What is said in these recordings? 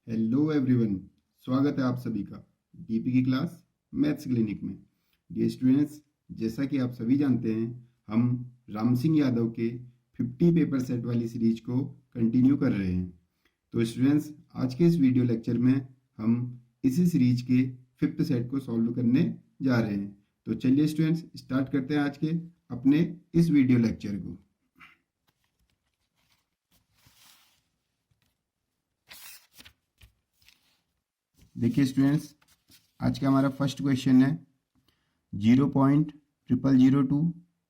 Hello everyone, स्वागत है आप सभी का डीपी की क्लास मैथ्स क्लिनिक में। डियर स्टूडेंट्स, जैसा कि आप सभी जानते हैं, हम राम सिंह यादव के 50 पेपर सेट वाली सीरीज को कंटिन्यू कर रहे हैं। तो स्टूडेंट्स, आज के इस वीडियो लेक्चर में हम इसी सीरीज के 5th सेट को सॉल्व करने जा रहे हैं। तो चलिए स्टूडेंट्स, स्टार्ट करते हैं आज के अपने इस वीडियो लेक्चर को। देखिए स्टूडेंट्स, आज का हमारा फर्स्ट क्वेश्चन है 0.0002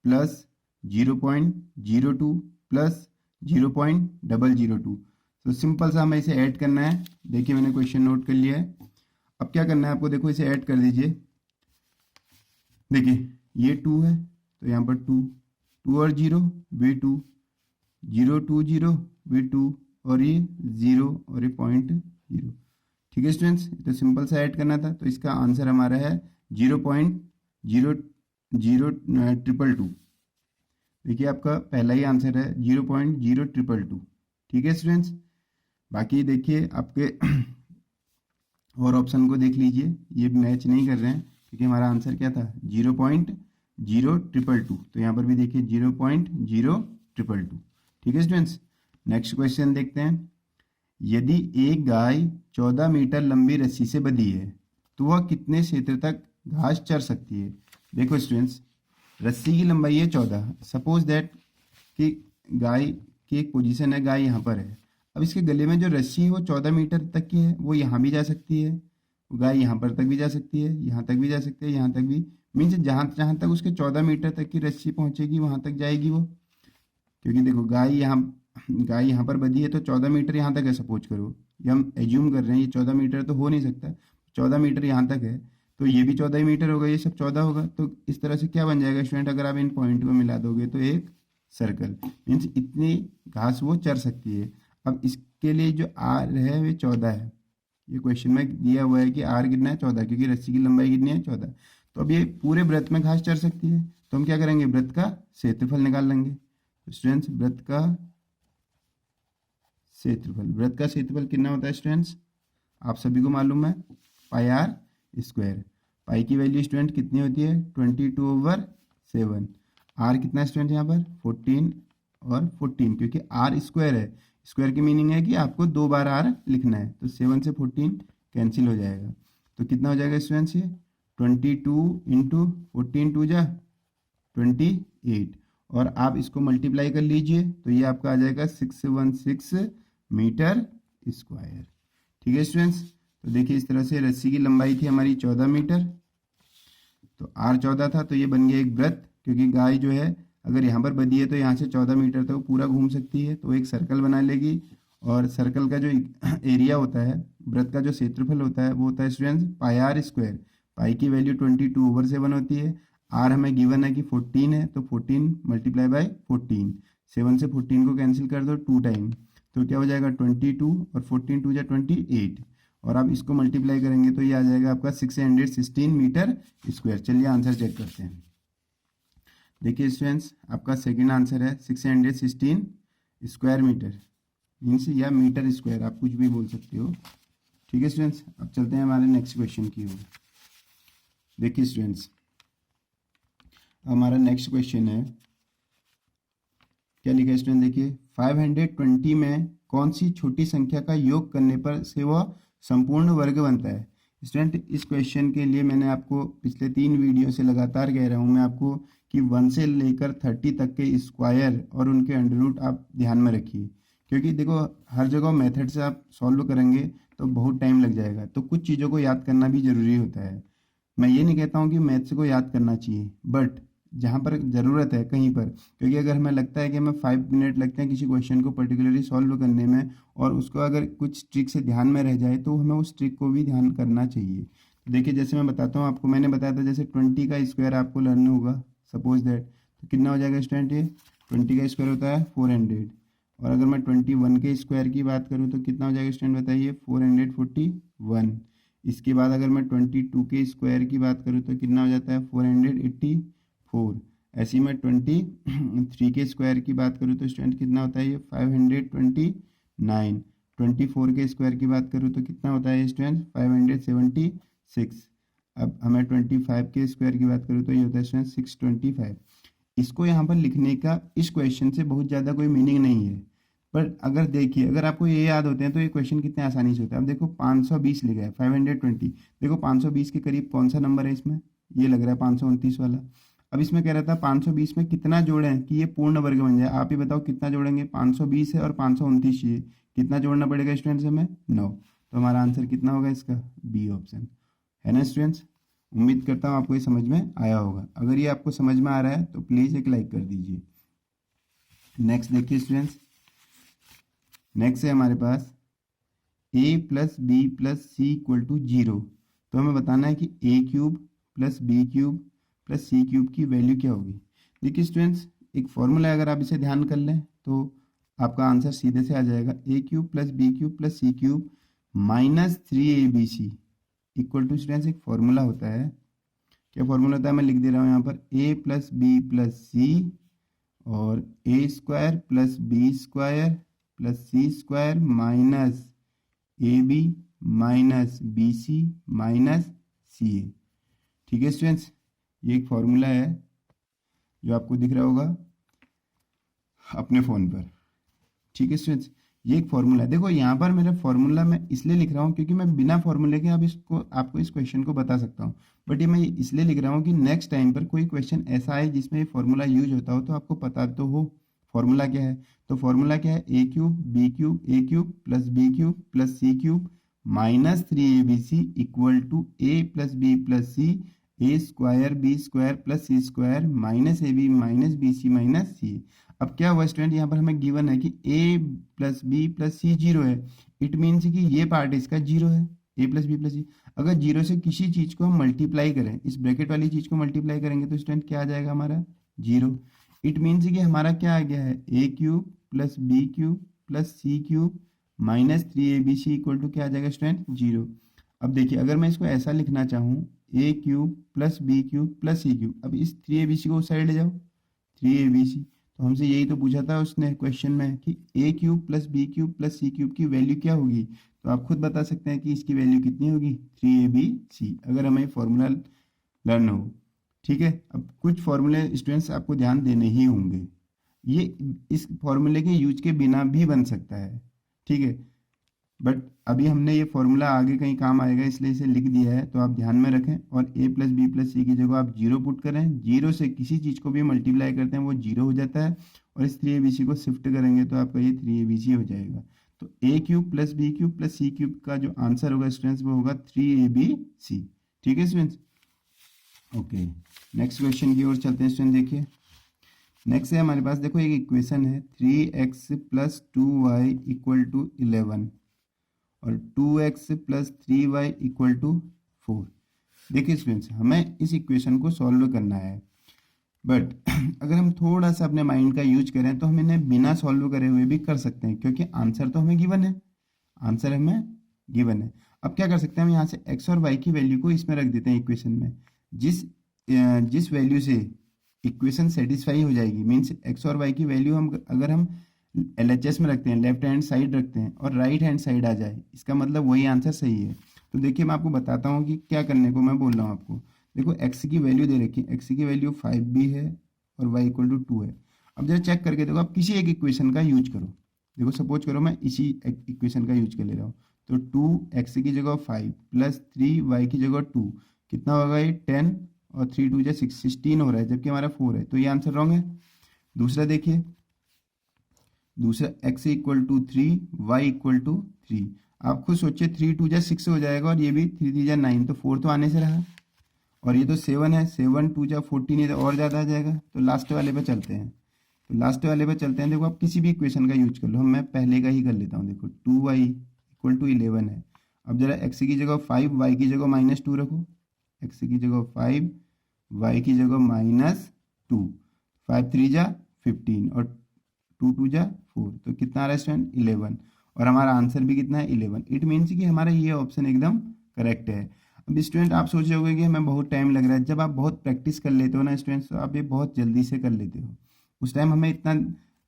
प्लस 0.02 प्लस 0.002। तो सिंपल सा हमें इसे ऐड करना है। देखिए मैंने क्वेश्चन नोट कर लिया है। अब क्या करना है आपको, देखो इसे ऐड कर दीजिए। देखिए ये 2 है तो यहाँ पर 2 और 0 भी 2, 0 2 0 भी 2 और ये 0 और ये 0.0। ठीक है स्टूडेंट्स, तो सिंपल सा ऐड करना था। तो इसका आंसर हमारा है 0.00222। देखिए आपका पहला ही आंसर है 0.0222। ठीक है स्टूडेंट्स, बाकी देखिए आपके और ऑप्शन को देख लीजिए, ये मैच नहीं कर रहे हैं क्योंकि हमारा आंसर क्या था 0.0222। तो यहाँ पर भी देखिए 0.0222। ठीक है स्टूडेंट्स, नेक्स्ट क्वेश्चन देखते हैं। यदि एक गाय 14 मीटर लंबी रस्सी से बंधी है तो वह कितने क्षेत्र तक घास चर सकती है। देखो स्टूडेंट्स, रस्सी की लंबाई है 14। सपोज दैट कि गाय की एक पोजीशन है, गाय यहाँ पर है। अब इसके गले में जो रस्सी है वो 14 मीटर तक की है, वो यहाँ भी जा सकती है, गाय यहाँ पर तक भी जा सकती है, यहाँ तक भी जा सकती है, यहाँ तक भी, मीन्स जहाँ जहाँ तक उसके 14 मीटर तक की रस्सी पहुँचेगी वहाँ तक जाएगी वो। क्योंकि देखो गाय यहाँ पर बंधी है तो 14 मीटर यहाँ तक है। सपोज करो, ये हम एज्यूम कर रहे हैं, ये 14 मीटर तो हो नहीं सकता, 14 मीटर यहाँ तक है तो ये भी 14 मीटर होगा, ये सब 14 होगा। तो इस तरह से क्या बन जाएगा स्टूडेंट, अगर आप इन पॉइंट को मिला दोगे तो एक सर्कल, मीन्स इतनी घास वो चर सकती है। अब इसके लिए जो आर है वे 14 है। ये क्वेश्चन में दिया हुआ है कि आर कितना है 14, क्योंकि रस्सी की लंबाई कितनी है 14। तो अब ये पूरे वृत्त में घास चर सकती है, तो हम क्या करेंगे, वृत्त का क्षेत्रफल निकाल लेंगे। स्टूडेंट्स, वृत्त का क्षेत्रफल कितना होता है स्टूडेंट्स, आप सभी को मालूम है, पाई आर स्क्वायर। पाई की वैल्यू स्टूडेंट कितनी होती है 22/7। आर कितना स्टूडेंट यहाँ पर 14 और 14, क्योंकि आर स्क्वायर है। स्क्वायर की मीनिंग है कि आपको 2 बार आर लिखना है, तो 7 से 14 कैंसिल हो जाएगा। तो कितना हो जाएगा स्टूडेंट्स, ये 22 इंटू 14 2 जा 28, और आप इसको मल्टीप्लाई कर लीजिए तो ये आपका आ जाएगा 616 मीटर स्क्वायर। ठीक है स्टूडेंट्स, तो देखिए इस तरह से रस्सी की लंबाई थी हमारी 14 मीटर, तो आर 14 था, तो ये बन गया एक वृत्त। क्योंकि गाय जो है अगर यहाँ पर बंधी है तो यहाँ से 14 मीटर तक पूरा घूम सकती है, तो एक सर्कल बना लेगी। और सर्कल का जो एरिया होता है, वृत्त का जो क्षेत्रफल होता है वो होता है स्टूडेंट्स पाई आर स्क्वायर। पाई की वैल्यू 22/7 होती है, आर हमें गिवन है कि 14 है, तो 14 मल्टीप्लाई बाय 14, 7 से 14 को कैंसिल कर दो 2 टाइम, तो क्या हो जाएगा 22 और 14 2 जा 28, और आप इसको मल्टीप्लाई करेंगे तो ये आ जाएगा आपका 616 मीटर स्क्वायर। चलिए आंसर चेक करते हैं। देखिए स्टूडेंट्स, आपका सेकंड आंसर है 616 स्क्वायर मीटर, मीन्स या मीटर स्क्वायर, आप कुछ भी बोल सकते हो। ठीक है स्टूडेंट्स, अब चलते हैं हमारे नेक्स्ट क्वेश्चन की ओर। देखिए स्टूडेंट्स, हमारा नेक्स्ट क्वेश्चन है, क्या लिखा है स्टूडेंट, देखिए 520 में कौन सी छोटी संख्या का योग करने पर से वह संपूर्ण वर्ग बनता है। स्टूडेंट, इस क्वेश्चन के लिए मैंने आपको पिछले 3 वीडियो से लगातार कह रहा हूँ मैं आपको कि 1 से लेकर 30 तक के स्क्वायर और उनके अंडर रूट आप ध्यान में रखिए। क्योंकि देखो हर जगह मेथड से आप सॉल्व करेंगे तो बहुत टाइम लग जाएगा, तो कुछ चीज़ों को याद करना भी ज़रूरी होता है। मैं ये नहीं कहता हूँ कि मैथ्स को याद करना चाहिए, बट जहाँ पर ज़रूरत है कहीं पर, क्योंकि अगर हमें लगता है कि हमें 5 मिनट लगते हैं किसी क्वेश्चन को पर्टिकुलरली सॉल्व करने में, और उसको अगर कुछ ट्रिक से ध्यान में रह जाए तो हमें उस ट्रिक को भी ध्यान करना चाहिए। तो देखिए जैसे मैं बताता हूँ आपको, मैंने बताया था जैसे 20 का स्क्वायर आपको लर्न होगा, सपोज दैट, तो कितना हो जाएगा स्टूडेंट, ये 20 का स्क्वायर होता है 400, और अगर मैं 21 के स्क्वायर की बात करूँ तो कितना हो जाएगा स्टूडेंट बताइए 441। इसके बाद अगर मैं 22 के स्क्वायर की बात करूँ तो कितना हो जाता है 484। ऐसे ही मैं 23 के स्क्वायर की बात करूँ तो स्टूडेंट कितना होता है ये 529। 24 के स्क्वायर की बात करूँ तो कितना होता है स्टूडेंट 576। अब हमें 25 के स्क्वायर की बात करूँ तो ये होता है स्टूडेंट 625। इसको यहाँ पर लिखने का इस क्वेश्चन से बहुत ज़्यादा कोई मीनिंग नहीं है, पर अगर देखिए अगर आपको ये याद होते हैं तो ये क्वेश्चन कितने आसानी से होता है। अब देखो 520 लिखा है 520, देखो 520 के करीब कौन सा नंबर है इसमें, ये लग रहा है 529 वाला। अब इसमें कह रहा था 520 में कितना जोड़ें कि ये पूर्ण वर्ग बन जाए, आप ही बताओ कितना जोड़ेंगे। 520 है और 529 चाहिए, कितना जोड़ना पड़ेगा स्टूडेंट्स हमें 9। तो हमारा आंसर कितना होगा इसका, बी ऑप्शन है ना स्टूडेंट्स। उम्मीद करता हूँ आपको ये समझ में आया होगा। अगर ये आपको समझ में आ रहा है तो प्लीज़ एक लाइक कर दीजिए। नेक्स्ट देखिए स्टूडेंट्स, नेक्स्ट है हमारे पास a plus B plus C equal to 0। तो हमें बताना है कि a cube plus B cube plus C cube की वैल्यू क्या होगी। देखिए स्टूडेंट्स, एक फॉर्मूला है, अगर आप इसे ध्यान कर लें तो आपका आंसर सीधे से आ जाएगा। a cube plus B cube plus C cube minus 3abc equal to students एक फॉर्मूला होता है। क्या फॉर्मूला होता है, मैं लिख दे रहा हूँ यहाँ पर, a plus B plus C और a square plus B square plus C square minus A B minus B C minus C A. ठीक है स्टूडेंट्स, ये एक फॉर्मूला है जो आपको दिख रहा होगा अपने फ़ोन पर। ठीक है स्टूडेंट्स, ये एक फॉर्मूला है। देखो यहाँ पर मेरा फॉर्मूला मैं इसलिए लिख रहा हूँ क्योंकि मैं बिना फॉर्मूले के आपको इस क्वेश्चन को बता सकता हूँ, बट ये मैं इसलिए लिख रहा हूँ कि नेक्स्ट टाइम पर कोई क्वेश्चन ऐसा है जिसमें ये फॉर्मूला यूज होता हो तो आपको पता तो हो फॉर्मूला क्या है। तो फॉर्मूला क्या है, A cube B cube A cube plus B cube plus C cube minus 3abc equal to A plus B plus C A square B square plus C square minus A B minus B C minus C. अब क्या हुआ student, यहाँ पर हमें given है कि a plus B plus सी 0 है। It means कि ये पार्ट इसका 0 है, a प्लस बी प्लस सी। अगर 0 से किसी चीज़ को हम मल्टीप्लाई करें, इस ब्रैकेट वाली चीज़ को मल्टीप्लाई करेंगे तो स्टूडेंट क्या आ जाएगा हमारा 0। इट मीन्स कि हमारा क्या आ गया है, a cube plus B cube plus C cube minus 3abc equal to क्या आ जाएगा स्टूडेंट 0। अब देखिए अगर मैं इसको ऐसा लिखना चाहूँ, a cube plus B cube plus C cube, अब इस 3abc को उस साइड ले जाओ 3abc। तो हमसे यही तो पूछा था उसने क्वेश्चन में कि a cube plus B cube plus C cube की वैल्यू क्या होगी। तो आप खुद बता सकते हैं कि इसकी वैल्यू कितनी होगी 3abc, अगर हमें फॉर्मूला लर्न हो। ठीक है, अब कुछ फॉर्मूले स्टूडेंट्स आपको ध्यान देने ही होंगे, ये इस फॉर्मूले के यूज के बिना भी बन सकता है। ठीक है, बट अभी हमने ये फॉर्मूला आगे कहीं काम आएगा इसलिए इसे लिख दिया है, तो आप ध्यान में रखें। और a प्लस बी प्लस सी की जगह आप 0 पुट करें, 0 से किसी चीज़ को भी मल्टीप्लाई करते हैं वो 0 हो जाता है, और इस 3abc को शिफ्ट करेंगे तो आपका ये 3abc हो जाएगा। तो a cube plus B cube plus C cube का जो आंसर होगा स्टूडेंट्स वो होगा 3abc। ठीक है स्टूडेंट्स, ओके नेक्स्ट क्वेश्चन की ओर चलते हैं स्टूडेंट। देखिए नेक्स्ट है हमारे पास, देखो एक इक्वेशन है 3x plus 2y equal to 11 और 2x plus 3y equal to 4। देखिए स्टूडेंट्स, हमें इस इक्वेशन को सॉल्व करना है, बट अगर हम थोड़ा सा अपने माइंड का यूज करें तो हम इन्हें बिना सॉल्व करे हुए भी कर सकते हैं, क्योंकि आंसर तो हमें गिवन है, आंसर हमें गिवन है। अब क्या कर सकते हैं, हम यहाँ से x और y की वैल्यू को इसमें रख देते हैं इक्वेशन में। जिस वैल्यू से इक्वेशन सेटिस्फाई हो जाएगी, मीन्स x और y की वैल्यू हम अगर हम LHS में रखते हैं, लेफ्ट हैंड साइड रखते हैं और राइट हैंड साइड आ जाए, इसका मतलब वही आंसर सही है। तो देखिए मैं आपको बताता हूँ कि क्या करने को मैं बोल रहा हूँ आपको। देखो x की वैल्यू दे रखी है, x की वैल्यू 5 भी है और y इक्वल टू 2 है। अब जरा चेक करके देखो, आप किसी एक इक्वेशन का यूज करो। देखो सपोज करो मैं इसी इक्वेशन का यूज कर ले रहा हूँ, तो 2x की जगह 5 प्लस 3y की जगह 2, कितना होगा ये 10 और 3 2 जा 16 हो रहा है, जबकि हमारा 4 है, तो ये आंसर रॉन्ग है। दूसरा देखिए, दूसरा x equal to 3 y equal to 3। आप खुद सोचिए 3 2 जा 6 हो जाएगा और ये भी 3 3 जा 9, तो 4 तो आने से रहा, और ये तो 7 है, 7 2 जा 14, ये तो और ज़्यादा आ जाएगा। तो लास्ट वाले पे चलते हैं, देखो आप किसी भी इक्वेशन का यूज कर लो, मैं पहले का ही कर लेता हूँ। देखो 2y इक्वल टू 11 है। अब जरा x की जगह 5 y की जगह -2 रखो, x की जगह 5 y की जगह -2, 5 3 जा 15 और 2 2 जा 4, तो कितना आ रहा है स्टूडेंट 11, और हमारा आंसर भी कितना है 11। इट मीन्स कि हमारा ये ऑप्शन एकदम करेक्ट है। अब स्टूडेंट आप सोच रहे होंगे कि हमें बहुत टाइम लग रहा है, जब आप बहुत प्रैक्टिस कर लेते हो ना स्टूडेंट्स, तो आप ये बहुत जल्दी से कर लेते हो। उस टाइम हमें इतना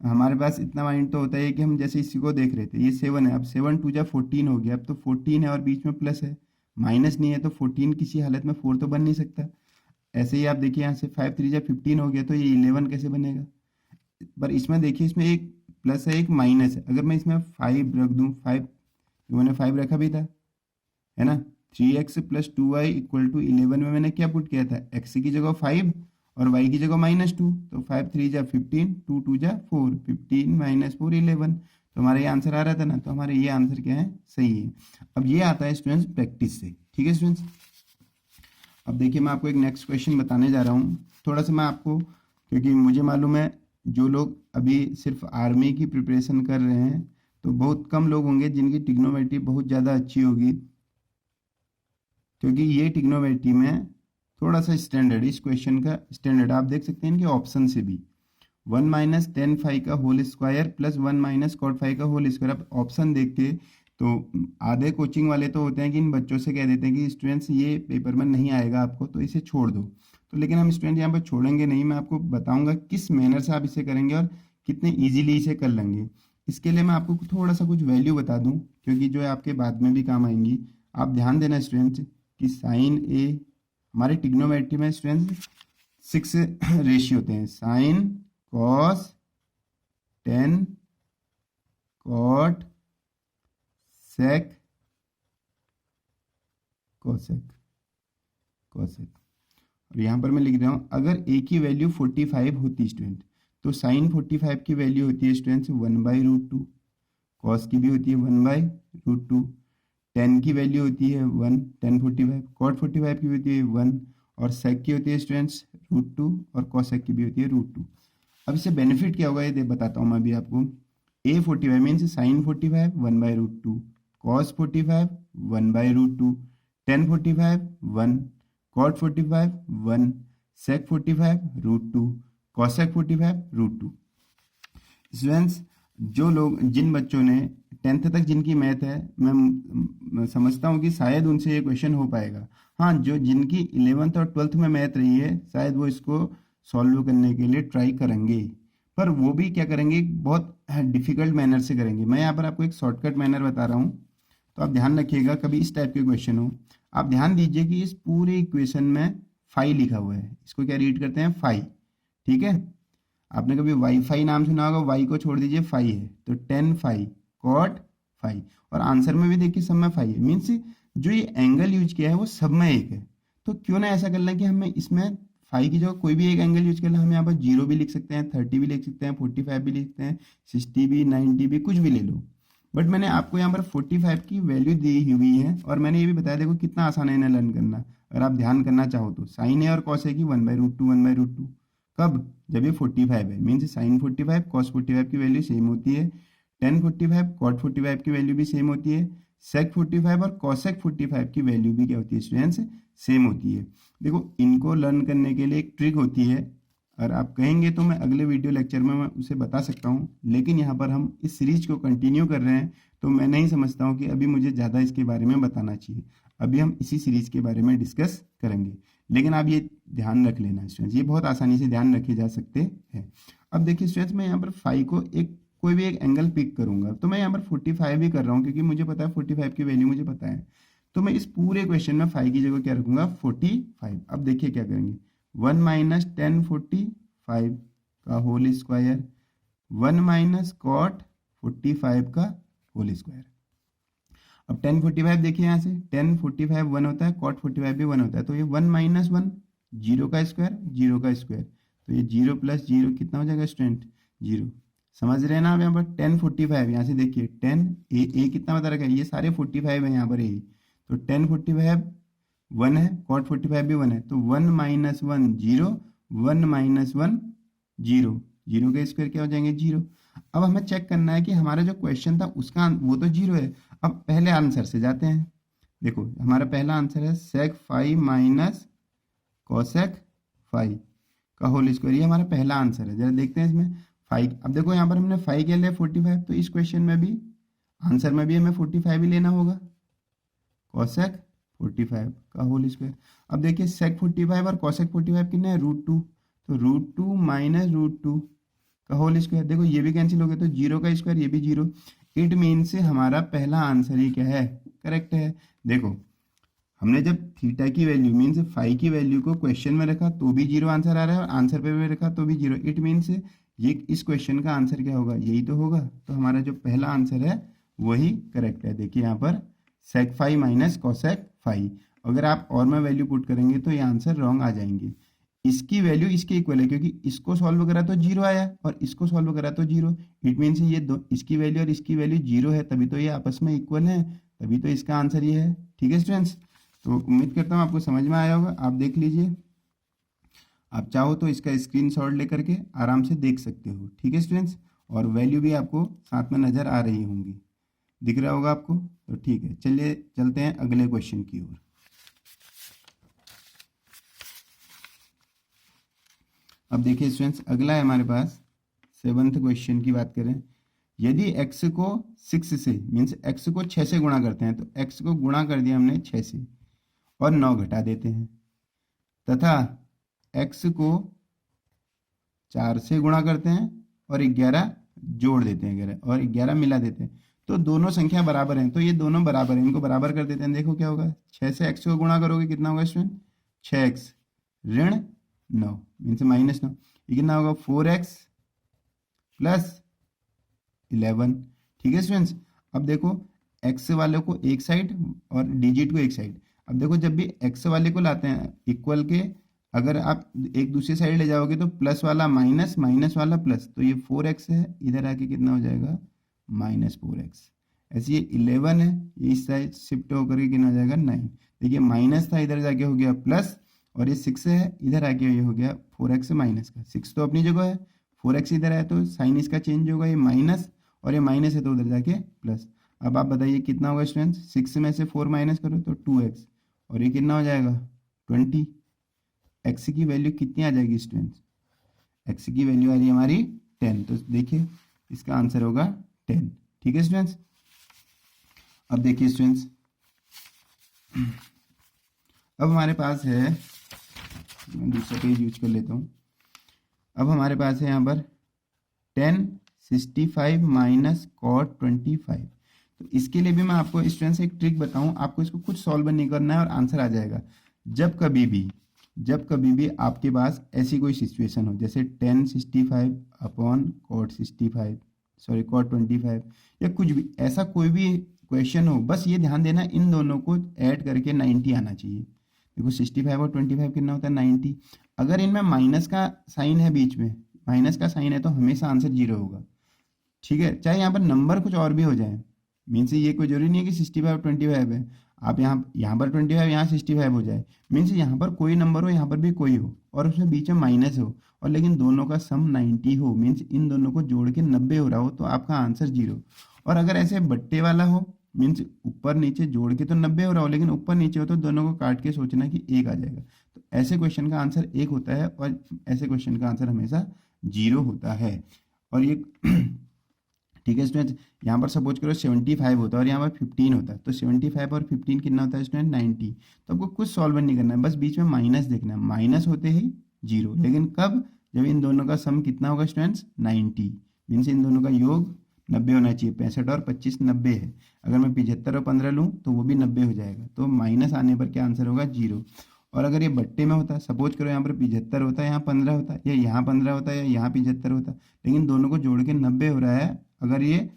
हमारे पास इतना माइंड तो होता है कि हम जैसे इसी को देख रहे थे, ये 7 है, अब 7 टू जा 14 हो गया, अब तो 14 है और बीच में प्लस है, माइनस नहीं है, तो 14 किसी हालत में 4 तो बन नहीं सकता। ऐसे ही आप देखिए यहाँ से 5 3 जा 15 हो गया, तो ये 11 कैसे बनेगा। पर इसमें देखिए, इसमें एक प्लस है एक माइनस है, अगर मैं इसमें 5 रख दूँ, 5 मैंने 5 रखा भी था, है ना। 3x plus 2y equal to 11 में मैंने क्या पुट किया था, x की जगह 5 और y की जगह -2, तो 5 3 जा 15, 2 2 जा 4, 15 माइनस 4 11, तो हमारा ये आंसर आ रहा था ना, तो हमारे ये आंसर क्या है, सही है। अब ये आता है स्टूडेंट्स प्रैक्टिस से, ठीक है स्टूडेंट्स। अब देखिए मैं आपको एक नेक्स्ट क्वेश्चन बताने जा रहा हूँ, थोड़ा सा मैं आपको, क्योंकि मुझे मालूम है जो लोग अभी सिर्फ आर्मी की प्रिपरेशन कर रहे हैं, तो बहुत कम लोग होंगे जिनकी ट्रिग्नोमेट्री बहुत ज़्यादा अच्छी होगी, क्योंकि ये ट्रिग्नोमेट्री में थोड़ा सा स्टैंडर्ड, इस क्वेश्चन का स्टैंडर्ड आप देख सकते हैं इनके ऑप्शन से भी, 1 माइनस टेन फाइव का whole square plus 1 minus cot five का होल स्क्वायर। अब ऑप्शन देख के तो आधे कोचिंग वाले तो होते हैं कि इन बच्चों से कह देते हैं कि स्टूडेंट्स ये पेपर में नहीं आएगा आपको, तो इसे छोड़ दो, तो लेकिन हम स्टूडेंट यहाँ पर छोड़ेंगे नहीं, मैं आपको बताऊंगा किस मैनर से आप इसे करेंगे और कितने ईजिली इसे कर लेंगे। इसके लिए मैं आपको थोड़ा सा कुछ वैल्यू बता दूं, क्योंकि जो है आपके बाद में भी काम आएंगी। आप ध्यान देना स्टूडेंट्स कि साइन ए, हमारे ट्रिग्नोमेट्री में स्टूडेंट्स 6 रेशियो होते हैं, साइन, कॉस, टेन, कॉट, सेक, कोसेक, कोसेक। और यहाँ पर मैं लिख रहा हूँ, अगर ए की वैल्यू 45 होती स्टूडेंट, तो साइन 45 की वैल्यू होती है स्टूडेंट्स 1/√2, कॉस की भी होती है 1/√2, टेन की वैल्यू होती है 1, टेन 45, कॉट 45 की होती है 1, और सेक की होती है स्टूडेंट्स √2, और कॉसेक की भी होती है √2। अब इससे बेनिफिट क्या होगा ये बताता हूँ मैं अभी आपको। A 45 means sine 45 1/√2, cos 45 1/√2, tan 45 1, cot 45 1, sec 45 √2, cosec 45 √2। Students जो लोग, जिन बच्चों ने 10th तक जिनकी मैथ है, मैं समझता हूँ कि शायद उनसे ये क्वेश्चन हो पाएगा। हाँ, जो जिनकी 11th और 12th में मैथ रही है, शायद वो इसको सॉल्व करने के लिए ट्राई करेंगे, पर वो भी क्या करेंगे, बहुत डिफिकल्ट मैनर से करेंगे। मैं यहाँ पर आपको एक शॉर्टकट मैनर बता रहा हूँ, तो आप ध्यान रखिएगा कभी इस टाइप के क्वेश्चन हो, आप ध्यान दीजिए कि इस पूरे इक्वेशन में फाई लिखा हुआ है, इसको क्या रीड करते हैं, फाई, ठीक है। आपने कभी वाईफाई नाम सुना होगा, वाई को छोड़ दीजिए, फाई है, तो 10 फाई, कॉट फाई, और आंसर में भी देखिए सब में फाई है, मीन्स जो ये एंगल यूज किया है वो सब में एक है। तो क्यों ना ऐसा कर लें कि हमें इसमें फाई की जगह कोई भी एक एंगल यूज कर लें, हम यहाँ पर 0 भी लिख सकते हैं, 30 भी लिख सकते हैं, 45 भी लिख सकते हैं, 60 भी, 90 भी, कुछ भी ले लो। बट मैंने आपको यहाँ पर 45 की वैल्यू दी हुई है, और मैंने ये भी बताया, देखो कितना आसान है इन्हें लर्न करना, अगर आप ध्यान करना चाहो तो। साइन है और कॉस है की 1/√2 1/√2, कब, जब ये 45 है, मीन्स साइन 45 कॉस 45 की वैल्यू सेम होती है, टेन 45 कॉट 45 की वैल्यू भी सेम होती है, सेक 45 और कॉसेक 45 की वैल्यू भी क्या होती है स्टूडेंट्स, सेम होती है। देखो इनको लर्न करने के लिए एक ट्रिक होती है, और आप कहेंगे तो मैं अगले वीडियो लेक्चर में मैं उसे बता सकता हूँ, लेकिन यहाँ पर हम इस सीरीज को कंटिन्यू कर रहे हैं, तो मैं नहीं समझता हूँ कि अभी मुझे ज़्यादा इसके बारे में बताना चाहिए। अभी हम इसी सीरीज के बारे में डिस्कस करेंगे, लेकिन आप ये ध्यान रख लेना स्टूडेंट्स, ये बहुत आसानी से ध्यान रखे जा सकते हैं। अब देखिए स्टूडेंट्स, मैं यहाँ पर फाई को एक कोई भी एक एंगल पिक करूंगा, तो मैं यहाँ पर 45 भी कर रहा हूँ, क्योंकि मुझे पता है 45 की वैल्यू मुझे पता है, तो मैं इस पूरे क्वेश्चन में फाई की जगह क्या रखूंगा, 45। अब देखिए क्या करेंगे, 1 माइनस 10 45 का होल स्क्वायर, 1 माइनस कॉट 45 का होल स्क्वायर। अब 10 45 देखिए यहाँ से, 10 45 1 होता है, कॉट 45 भी 1 होता है, तो ये 1 माइनस 1, 0 का स्क्वायर, 0 का स्क्वायर, तो ये 0 प्लस 0 कितना हो जाएगा स्टूडेंट, 0। समझ रहे हैं ना आप यहाँ पर 10 45, यहाँ से देखिए 10 ए कितना बता रखा है, ये सारे 45 है यहाँ पर, ए, तो 10 45 1 है, कॉट 45 भी 1 है, तो 1 माइनस 1 0, 1 माइनस 1 0, 0 के स्क्वायर क्या हो जाएंगे, 0। अब हमें चेक करना है कि हमारा जो क्वेश्चन था उसका वो तो 0 है। अब पहले आंसर से जाते हैं, देखो हमारा पहला आंसर है सेक 5 माइनस कोसेक 5 का होल स्क्वायर, ये हमारा पहला आंसर है। जरा देखते हैं इसमें 5, अब देखो यहाँ पर हमने 5 क्या लिया 45, तो इस क्वेश्चन में भी आंसर में भी हमें 45 ही लेना होगा, कोसेक 45 का होल स्क्वायर। अब देखिए सेक 45 और कोसेक 45 कितने हैं, √2, तो √2 माइनस √2 का होल स्क्वायर। देखो ये भी कैंसिल हो गया, तो 0 का स्क्वायर, ये भी 0। इट मीन से हमारा पहला आंसर ही क्या है, करेक्ट है। देखो हमने जब थीटा की वैल्यू मीन्स फाई की वैल्यू को क्वेश्चन में रखा तो भी 0 आंसर आ रहा है, और आंसर पे भी रखा तो भी 0। इट मीन्स ये इस क्वेश्चन का आंसर क्या होगा, यही तो होगा। तो हमारा जो पहला आंसर है वही करेक्ट है। देखिए यहाँ पर sec phi minus cosec phi, अगर आप और में वैल्यू पुट करेंगे तो ये आंसर रॉन्ग आ जाएंगे। इसकी वैल्यू इसके इक्वल है, क्योंकि इसको सॉल्व करा तो 0 आया और इसको सॉल्व करा तो 0। इट मीन्स ये दो, इसकी वैल्यू और इसकी वैल्यू 0 है, तभी तो ये आपस में इक्वल है, तभी तो इसका आंसर ये है। ठीक है स्टूडेंट्स, तो उम्मीद करता हूँ आपको समझ में आया होगा। आप देख लीजिए, आप चाहो तो इसका स्क्रीनशॉट लेकर के आराम से देख सकते हो। ठीक है स्टूडेंट्स, और वैल्यू भी आपको साथ में नज़र आ रही होंगी, दिख रहा होगा आपको। तो ठीक है, चलिए चलते हैं अगले क्वेश्चन की ओर। अब देखिए स्टूडेंट्स, अगला है हमारे पास 7th क्वेश्चन की बात करें। यदि x को 6 से मीन्स x को 6 से गुणा करते हैं, तो x को गुणा कर दिया हमने 6 से और 9 घटा देते हैं, तथा x को 4 से गुणा करते हैं और 11 जोड़ देते हैं, 11 और 11 मिला देते हैं, तो दोनों संख्या बराबर हैं। तो ये दोनों बराबर हैं, इनको बराबर कर देते हैं। देखो क्या होगा, 6 से x को गुणा करोगे कितना होगा स्टूडेंट, 6x ऋण 9 मीन्स -9, ये कितना होगा 4x प्लस 11। ठीक है स्टूडेंट्स, अब देखो x वाले को एक साइड और डिजिट को एक साइड। अब देखो जब भी x वाले को लाते हैं इक्वल के, अगर आप एक दूसरी साइड ले जाओगे तो प्लस वाला माइनस, माइनस वाला प्लस, तो ये 4x है, इधर आके कितना हो जाएगा -4x। ऐसे ये 11 है, ये इस साइड शिफ्ट होकर के कितना हो जाएगा 9। देखिए माइनस था, इधर जाके हो गया प्लस, और ये 6 है, इधर आके ये हो गया 4x माइनस का। 6 तो अपनी जगह है, 4x इधर है तो साइन इसका चेंज होगा, ये माइनस, और ये माइनस है तो उधर जाके प्लस। अब आप बताइए कितना होगा स्टूडेंट्स, 6 में से 4 माइनस करो तो 2x, और ये कितना हो जाएगा 20। x की वैल्यू कितनी आ जाएगी स्टूडेंट्स, x की वैल्यू आ रही है हमारी 10, तो देखिए इसका आंसर होगा 10। ठीक है स्टूडेंट्स, अब देखिए स्टूडेंट्स, अब हमारे पास है, मैं दूसरा पेज यूज कर लेता हूँ। अब हमारे पास है यहाँ पर 10 65 माइनस कॉट 25। तो इसके लिए भी मैं आपको स्टूडेंट्स एक ट्रिक बताऊं, आपको इसको कुछ सॉल्व नहीं करना है और आंसर आ जाएगा। जब कभी भी आपके पास ऐसी कोई सिचुएशन हो, जैसे 10 65 अपॉन कॉट 65, सॉरी कॉट 25, या कुछ भी ऐसा कोई भी क्वेश्चन हो, बस ये ध्यान देना इन दोनों को ऐड करके 90 आना चाहिए। देखो 65 और 25 कितना होता है 90। अगर इनमें माइनस का साइन है, बीच में माइनस का साइन है, तो हमेशा आंसर 0 होगा। ठीक है, चाहे यहाँ पर नंबर कुछ और भी हो जाए, मीन्स ये कोई जरूरी नहीं है कि 65 और 25 है। आप यहाँ पर 25, यहाँ 65 हो जाए, मीन्स यहाँ पर कोई नंबर हो, यहाँ पर भी कोई हो, और उसमें बीच में माइनस हो, और लेकिन दोनों का सम 90 हो, मीन्स इन दोनों को जोड़ के 90 हो रहा हो, तो आपका आंसर 0। और अगर ऐसे बट्टे वाला हो, मीन्स ऊपर नीचे जोड़ के तो 90 हो रहा हो, लेकिन ऊपर नीचे हो तो दोनों को काट के सोचना कि 1 आ जाएगा, तो ऐसे क्वेश्चन का आंसर 1 होता है, और ऐसे क्वेश्चन का आंसर हमेशा 0 होता है। और ये ठीक है स्टूडेंट, यहाँ पर सपोज करो 75 होता है और यहाँ पर 15 होता है, तो 75 और 15 कितना होता है स्टूडेंट 90। तो आपको कुछ सॉल्व नहीं करना है, बस बीच में माइनस देखना है, माइनस होते ही 0, लेकिन कब, जब इन दोनों का सम कितना होगा स्टूडेंट्स 90, मीन्स इन दोनों का योग 90 होना चाहिए। 65 और 25 90 है, अगर मैं 75 और 15 लूँ तो वो भी 90 हो जाएगा, तो माइनस आने पर क्या आंसर होगा 0। और अगर ये बट्टे में होता है, सपोज करो यहाँ पर 75 होता है, यहाँ 15 होता है, या यहाँ 15 होता है या यहाँ 75 होता है, लेकिन दोनों को जोड़ के 90 हो रहा है, अगर ये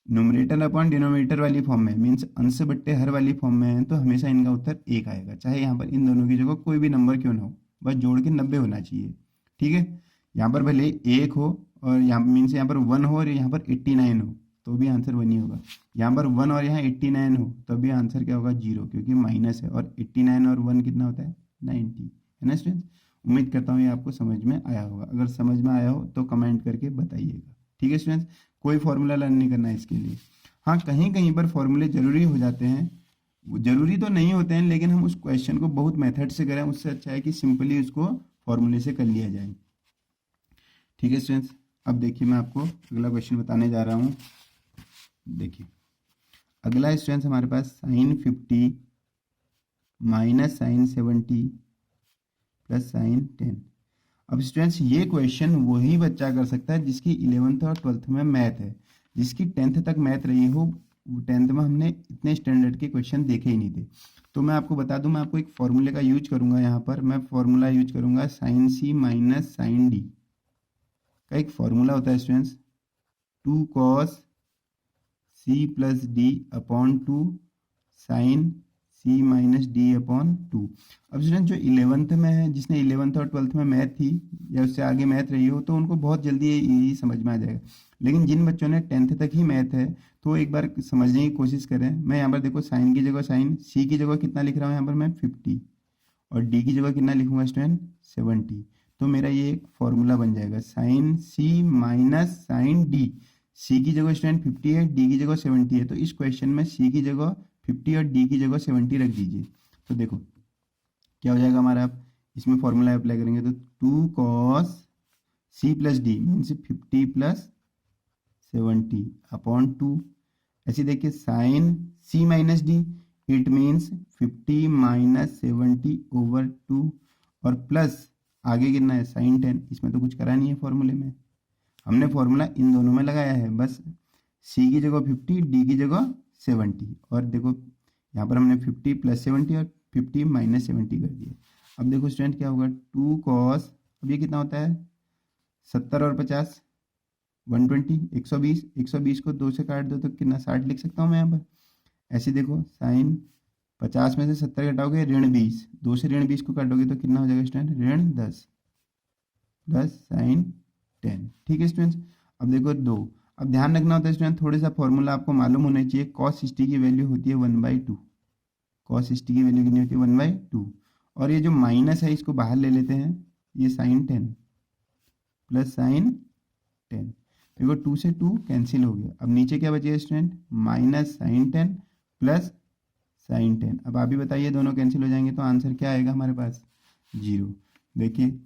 न्यूमरेटर अपॉन डिनोमिनेटर वाली फॉर्म में, मीन्स अंश बट्टे हर वाली फॉर्म में है, तो हमेशा इनका उत्तर 1 आएगा, चाहे यहाँ पर इन दोनों की जगह कोई भी नंबर क्यों ना हो, बस जोड़ के 90 होना चाहिए। ठीक है, यहाँ पर भले 1 हो और यहाँ मीन्स यहाँ पर 1 हो और यहाँ पर 89 हो, तो भी आंसर 1 ही होगा। यहाँ पर 1 और यहाँ 89 हो तो भी आंसर क्या होगा 0, क्योंकि माइनस है, और 89 और 1 कितना होता है 90, है ना स्टूडेंट्स। उम्मीद करता हूँ ये आपको समझ में आया होगा, अगर समझ में आया हो तो कमेंट करके बताइएगा। ठीक है स्टूडेंट्स, कोई फॉर्मूला लर्न नहीं करना है इसके लिए। हाँ, कहीं कहीं पर फॉर्मूले जरूरी हो जाते हैं, वो जरूरी तो नहीं होते हैं, लेकिन हम उस क्वेश्चन को बहुत मेथड से करें, उससे अच्छा है कि सिंपली उसको फॉर्मूले से कर लिया जाए। ठीक है स्टूडेंट्स, अब देखिए मैं आपको अगला क्वेश्चन बताने जा रहा हूँ। देखिए अगला स्टूडेंट्स हमारे पास sine 50 minus sine 70 plus sine 10। अब स्टूडेंट्स ये क्वेश्चन वही बच्चा कर सकता है जिसकी 11th और 12th में मैथ है, जिसकी 10th तक मैथ रही हो। 10th में हमने इतने स्टैंडर्ड के क्वेश्चन देखे ही नहीं थे। तो मैं आपको बता दूं, मैं आपको एक फॉर्मूले का यूज करूंगा। यहाँ पर मैं फॉर्मूला यूज करूंगा sine C minus sine D का एक फॉर्मूला होता है students, 2 cos C plus D upon 2 sine C minus D upon 2। अब स्टूडेंट जो 11th में है, जिसने 11th और 12th में मैथ थी या उससे आगे मैथ रही हो, तो उनको बहुत जल्दी ये समझ में आ जाएगा। लेकिन जिन बच्चों ने 10th तक ही मैथ है तो एक बार समझने की कोशिश करें। मैं यहाँ पर देखो साइन की जगह साइन, सी की जगह कितना लिख रहा हूँ यहाँ पर मैं 50, और डी की जगह कितना लिखूंगा स्टूडेंट 70। तो मेरा ये एक फॉर्मूला बन जाएगा sign C minus sine D. सी की जगह स्टूडेंट 50 है, डी की जगह 70 है, तो इस क्वेश्चन में सी की जगह 50 और डी की जगह 70 रख दीजिए। तो देखो क्या हो जाएगा हमारा, आप इसमें फॉर्मूला अप्लाई करेंगे तो 2 cos C plus D means 50 plus 70 upon 2। ऐसे देखिए sine C minus D it means 50 minus 70 over 2, और प्लस आगे कितना है साइन 10। इसमें तो कुछ करा नहीं है फॉर्मूले में, हमने फॉर्मूला इन दोनों में लगाया है, बस सी की जगह 50 डी की जगह 70, और देखो यहाँ पर हमने 50 प्लस 70 और 50 माइनस 70 कर दिया। अब देखो स्टूडेंट क्या होगा 2 cos, अब ये कितना होता है 70 और 50 120, 120, 120 को 2 से काट दो तो कितना 60 लिख सकता हूँ मैं यहाँ पर। ऐसे देखो साइन 50 में से 70 घटाओगे ऋण 20, 2 से ऋण 20 को काटोगे तो कितना हो जाएगा स्टूडेंट ऋण 10 प्लस साइन 10। ठीक है स्टूडेंट्स। अब देखो 2, अब ध्यान रखना होता है स्टूडेंट, थोड़ा सा फॉर्मूला आपको मालूम होना चाहिए। cos 60 की वैल्यू होती है 1/2, cos 60 की वैल्यू कितनी होती है 1/2, और ये जो माइनस है इसको बाहर ले लेते हैं, ये साइन 10 प्लस साइन 10। देखो 2 से 2 कैंसिल हो गया, अब नीचे क्या बचेगा student minus sine 10 plus sine 10। अब आप ही बताइए, दोनों कैंसिल हो जाएंगे तो आंसर क्या आएगा हमारे पास 0। देखिए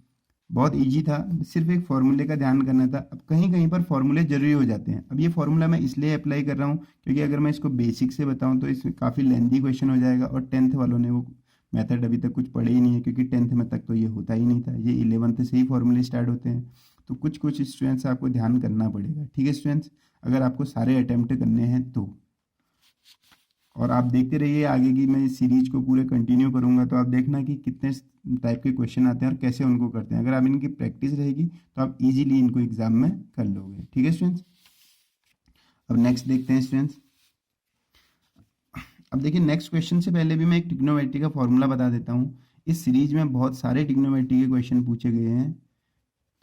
बहुत इजी था, सिर्फ एक फॉर्मूले का ध्यान करना था। अब कहीं कहीं पर फॉर्मूले जरूरी हो जाते हैं। अब ये फॉर्मूला मैं इसलिए अप्लाई कर रहा हूँ क्योंकि अगर मैं इसको बेसिक से बताऊँ तो इसमें काफ़ी लेंथी क्वेश्चन हो जाएगा, और 10th वालों ने वो मेथड अभी तक कुछ पढ़े ही नहीं है, क्योंकि 10th में तक तो ये होता ही नहीं था, ये 11th से ही फॉर्मूले स्टार्ट होते हैं। तो कुछ कुछ स्टूडेंट्स आपको ध्यान करना पड़ेगा। ठीक है स्टूडेंट्स, अगर आपको सारे अटैम्प्ट करने हैं तो, और आप देखते रहिए आगे की मैं इस सीरीज को पूरे कंटिन्यू करूंगा, तो आप देखना कि कितने टाइप के क्वेश्चन आते हैं और कैसे उनको करते हैं। अगर आप इनकी प्रैक्टिस रहेगी तो आप इजीली इनको एग्जाम में कर लोगे। ठीक है स्टूडेंट्स, अब नेक्स्ट देखते हैं स्टूडेंट्स। अब देखिए नेक्स्ट क्वेश्चन से पहले भी मैं एक ट्रिग्नोमेट्री का फॉर्मूला बता देता हूँ। इस सीरीज में बहुत सारे ट्रिग्नोमेट्री के क्वेश्चन पूछे गए हैं।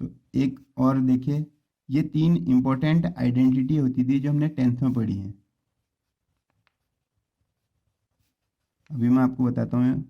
तो एक और देखिए, ये 3 इंपॉर्टेंट आइडेंटिटी होती थी जो हमने 10th में पढ़ी है। अभी मैं आपको बताता हूँ,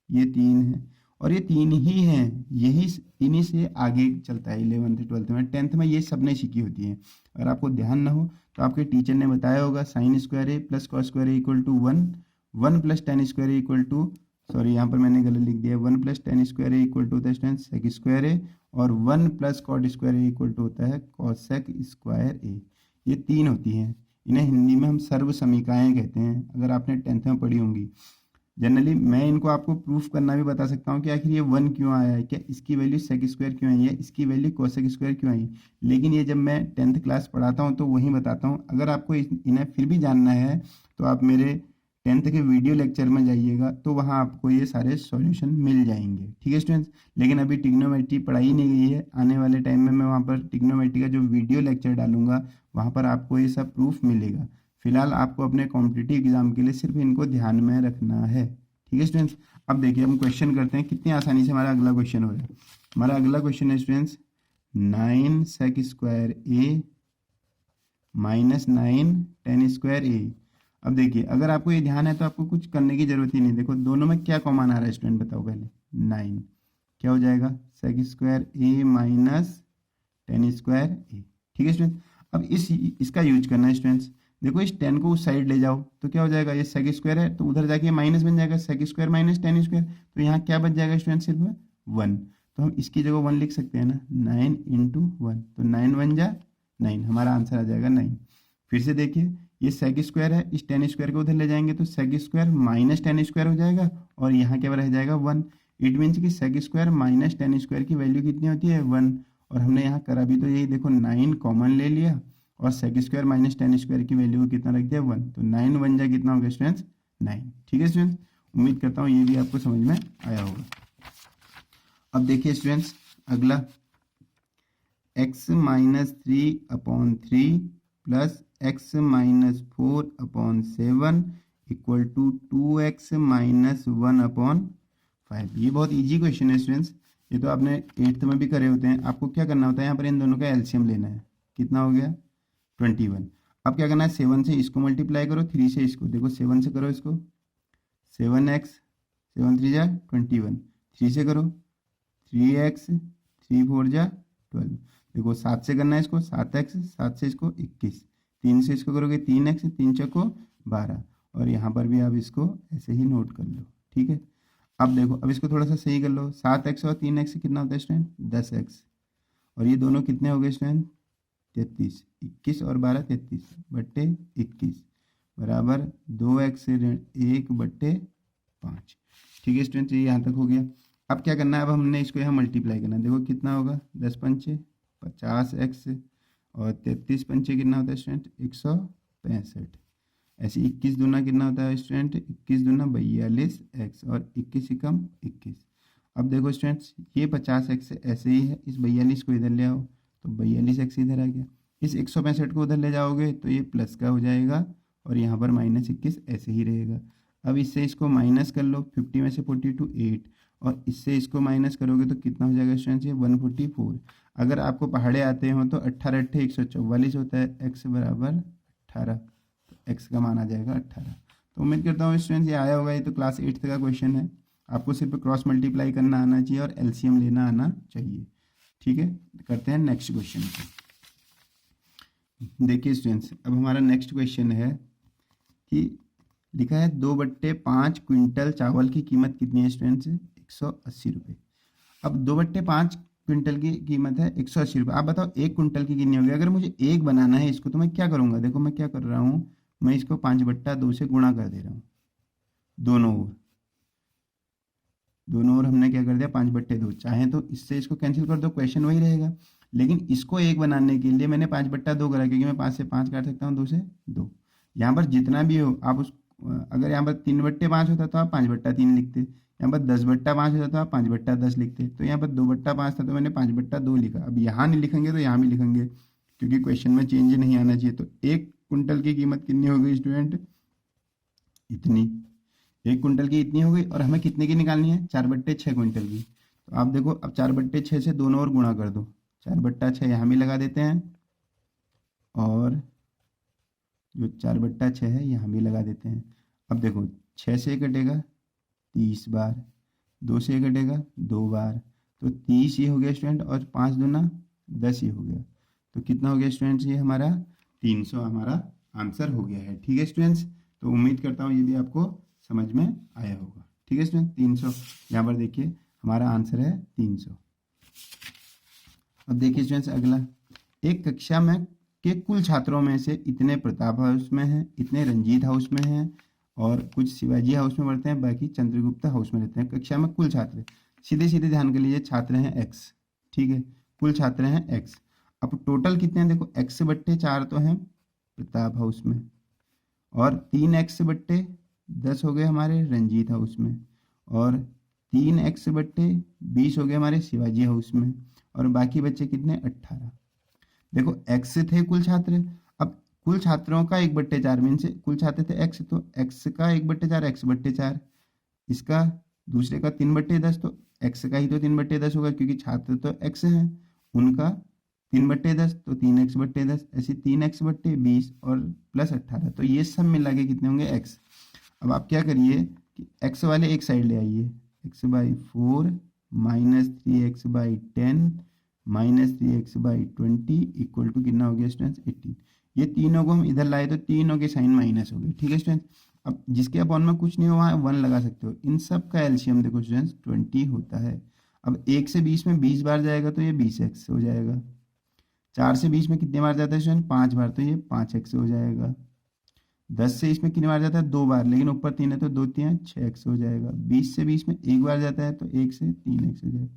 ये 3 है और ये 3 ही हैं, यही इन्हीं से आगे चलता है 11th 12th में। 10th में ये सब नहीं सीखी होती है। अगर आपको ध्यान ना हो तो आपके टीचर ने बताया होगा sine square A plus cos square A equal to 1, 1 plus tan square A equal to, sorry यहाँ पर मैंने गलत लिख दिया, 1 plus tan square A equal to होता है सेक स्क्वायर ए, और 1 plus cot square A equal to होता है कॉसेक स्क्वायर ए। ये 3 होती हैं, इन्हें हिंदी में हम सर्व समीकाएँ कहते हैं। अगर आपने 10th में पढ़ी होंगी, जनरली मैं इनको आपको प्रूफ करना भी बता सकता हूँ कि आखिर ये 1 क्यों आया है, क्या इसकी वैल्यू सेक स्क्वायर क्यों आई है, इसकी वैल्यू कोसेक स्क्वायर क्यों आई। लेकिन ये जब मैं 10th क्लास पढ़ाता हूँ तो वही बताता हूँ। अगर आपको इन्हें फिर भी जानना है तो आप मेरे 10th के वीडियो लेक्चर में जाइएगा, तो वहाँ आपको ये सारे सॉल्यूशन मिल जाएंगे। ठीक है स्टूडेंट्स, लेकिन अभी ट्रिग्नोमेट्री पढ़ाई नहीं गई है, आने वाले टाइम में मैं वहाँ पर ट्रिग्नोमेट्री का जो वीडियो लेक्चर डालूंगा वहाँ पर आपको ये सब प्रूफ मिलेगा। फिलहाल आपको अपने कॉम्पिटिटिव एग्जाम के लिए सिर्फ इनको ध्यान में रखना है। ठीक है स्टूडेंट्स, अब देखिए हम क्वेश्चन करते हैं, कितनी आसानी से हमारा अगला क्वेश्चन हो रहा है। हमारा अगला क्वेश्चन है स्टूडेंट्स 9 सेक स्क्वायर ए माइनस 9 टेन स्क्वायर ए। अब देखिए अगर आपको ये ध्यान है तो आपको कुछ करने की जरूरत ही नहीं। देखो दोनों में क्या कॉमन आ रहा है स्टूडेंट, बताओ पहले। 9 क्या हो जाएगा सेक स्क्वायर ए माइनस टेन स्क्वायर ए। ठीक है स्टूडेंट, अब इसका यूज करना है स्टूडेंट्स। देखो इस 10 को उस साइड ले जाओ तो क्या हो जाएगा, ये सेक स्क्वायर है तो उधर जाके माइनस बन जाएगा, sec square minus tan square, तो यहाँ क्या बच जाएगा स्टूडेंट सिर्फ 1। तो हम इसकी जगह 1 लिख सकते हैं ना, 9 इंटू 1, तो 9 1 जा 9, हमारा आंसर आ जाएगा 9। फिर से देखिए ये सेक स्क्वायर है, इस टेन स्क्वायर को उधर ले जाएंगे तो sec square minus tan square हो जाएगा, और यहाँ क्या रह जाएगा 1। इट मीन्स कि sec square minus tan square की वैल्यू कितनी होती है 1। और हमने यहाँ करा भी तो यही, देखो 9 कॉमन ले लिया और sec square minus tan square की वैल्यू को कितना रख दिया 1, तो 9 1 जा कितना हो गया स्टूडेंट्स 9। ठीक है स्टूडेंट्स, उम्मीद करता हूँ ये भी आपको समझ में आया होगा। अब देखिए स्टूडेंट्स अगला, x minus 3/3 plus x minus 4/7 equal to 2x minus 1/5। ये बहुत इजी क्वेश्चन है स्टूडेंट्स, ये तो आपने 8th में भी करे होते हैं। आपको क्या करना होता है, यहाँ पर इन दोनों का एलसीएम लेना है। कितना हो गया 21। अब क्या करना है, 7 से इसको मल्टीप्लाई करो, 3 से इसको, देखो 7 से करो इसको 7x, 7 3 जा 21, 3 से करो 3x, 3 4 जा 12, देखो 7 से करना है इसको 7x, 7 से इसको 21, 3 से इसको करोगे 3x, 3 चौको 12, और यहाँ पर भी आप इसको ऐसे ही नोट कर लो। ठीक है, अब देखो अब इसको थोड़ा सा सही कर लो, 7x और 3x कितना होता है स्टूडेंट 10x, और ये दोनों कितने हो गए स्टूडेंट 33, 21 और 12 33 बट्टे 21 बराबर 2x 1/5। ठीक है स्टूडेंट, ये यहाँ तक हो गया। अब क्या करना है, अब हमने इसको यहाँ मल्टीप्लाई करना है। देखो कितना होगा 10 पंचे 50x और 33 पंचे कितना होता है स्टूडेंट 165। ऐसे 21 दूना कितना होता है स्टूडेंट 21 दूना 42x और 21 एकम 21। अब देखो स्टूडेंट्स ये 50x ऐसे ही है, इस 42 को इधर ले आओ तो 42x इधर आ गया, इस 165 को उधर ले जाओगे तो ये प्लस का हो जाएगा और यहाँ पर -21 ऐसे ही रहेगा। अब इससे इसको माइनस कर लो, 50 में से 42 8, और इससे इसको माइनस करोगे तो कितना हो जाएगा स्टूडेंट्स ये 144। अगर आपको पहाड़े आते हो तो 18 8 144 होता है, x बराबर 18, तो x का मान आ जाएगा 18। तो उम्मीद करता हूँ स्टूडेंट्स ये आया होगा। ये तो क्लास 8 का क्वेश्चन है, आपको सिर्फ क्रॉस मल्टीप्लाई करना आना चाहिए और एलसीएम लेना आना चाहिए। ठीक है, करते हैं नेक्स्ट क्वेश्चन को। देखिए स्टूडेंट्स अब हमारा नेक्स्ट क्वेश्चन है कि लिखा है 2/5 क्विंटल चावल की कीमत कितनी है स्टूडेंट्स 180 रुपये। अब 2/5 क्विंटल की कीमत है 180 रुपये। आप बताओ 1 क्विंटल की कितनी होगी। अगर मुझे एक बनाना है इसको तो मैं क्या करूँगा, देखो मैं क्या कर रहा हूँ, मैं इसको 5/2 से गुणा कर दे रहा हूँ, दोनों ओर हमने क्या कर दिया 5/2। चाहे तो इससे इसको कैंसिल कर दो, क्वेश्चन वही रहेगा, लेकिन इसको एक बनाने के लिए मैंने 5/2 करा, क्योंकि मैं 5 से 5 काट सकता हूँ, 2 से 2। यहाँ पर जितना भी हो आप उस, अगर यहाँ पर 3/5 होता तो आप 5/3 लिखते, यहाँ पर 10/5 होता तो आप 5/10 लिखते, तो यहाँ पर 2/5 था तो मैंने 5/2 लिखा। अब यहाँ नहीं लिखेंगे तो यहाँ भी लिखेंगे, क्योंकि क्वेश्चन में चेंज नहीं आना चाहिए। तो 1 कुंटल की कीमत कितनी हो गई स्टूडेंट, इतनी, 1 कुंटल की इतनी हो गई। और हमें कितने की निकालनी है 4/6 क्विंटल की। तो आप देखो अब 4/6 से दोनों ओर गुणा कर दो, 4/6 यहाँ भी लगा देते हैं, और जो 4/6 है यहाँ भी लगा देते हैं। अब देखो 6 से कटेगा 30 बार, 2 से कटेगा 2 बार, तो 30 ये हो गया स्टूडेंट, और 5 दूना 10 ये हो गया, तो कितना हो गया स्टूडेंट्स ये हमारा 300 हमारा आंसर हो गया है। ठीक है स्टूडेंट्स, तो उम्मीद करता हूँ ये भी आपको समझ में आया होगा। ठीक है स्टूडेंट, 300 यहाँ पर देखिए हमारा आंसर है 300। अब देखिए स्टूडेंट्स अगला, एक कक्षा में के कुल छात्रों में से इतने प्रताप हाउस में हैं, इतने रंजीत हाउस में हैं, और कुछ शिवाजी हाउस में पढ़ते हैं, बाकी चंद्रगुप्त हाउस में रहते हैं। कक्षा में कुल छात्र, सीधे सीधे ध्यान कर लीजिए, छात्र हैं x। ठीक है, कुल छात्र हैं x। अब टोटल कितने हैं, देखो x/4 तो हैं प्रताप हाउस में, और 3x/10 हो गए हमारे रंजीत हाउस में, और 3x/20 हो गए हमारे शिवाजी हाउस में, और बाकी बच्चे कितने 18। देखो x थे कुल छात्र, अब कुल छात्रों का 1/4 मीन से कुल छात्र थे x, तो x का 1/4 x/4, इसका दूसरे का 3/10, तो x का ही तो 3/10 होगा, क्योंकि छात्र तो x हैं, उनका 3/10 तो 3x/10, ऐसे 3x/20 और प्लस 18, तो ये सब मिला के कितने होंगे x। अब आप क्या करिए कि x वाले एक साइड ले आइए, x/4 minus 3x/10 minus 3x/20 equal to कितना हो गया स्टूडेंट्स 18। ये तीनों को हम इधर लाए तो तीनों के साइन माइनस हो गए। ठीक है स्टूडेंट्स, अब जिसके अपॉन में कुछ नहीं हो वहाँ 1 लगा सकते हो। इन सब का एलसीएम देखो स्टूडेंट्स 20 होता है। अब 1 से 20 में 20 बार जाएगा तो ये 20x हो जाएगा। 4 से 20 में कितने बार जाता है स्टूडेंट 5 बार, तो ये 5x हो जाएगा। 10 से इसमें कितनी बार जाता है? 2 बार, लेकिन ऊपर 3 है तो 2 3 6x हो जाएगा। 20 से 20 में एक बार जाता है तो 1 से 3x हो जाएगा।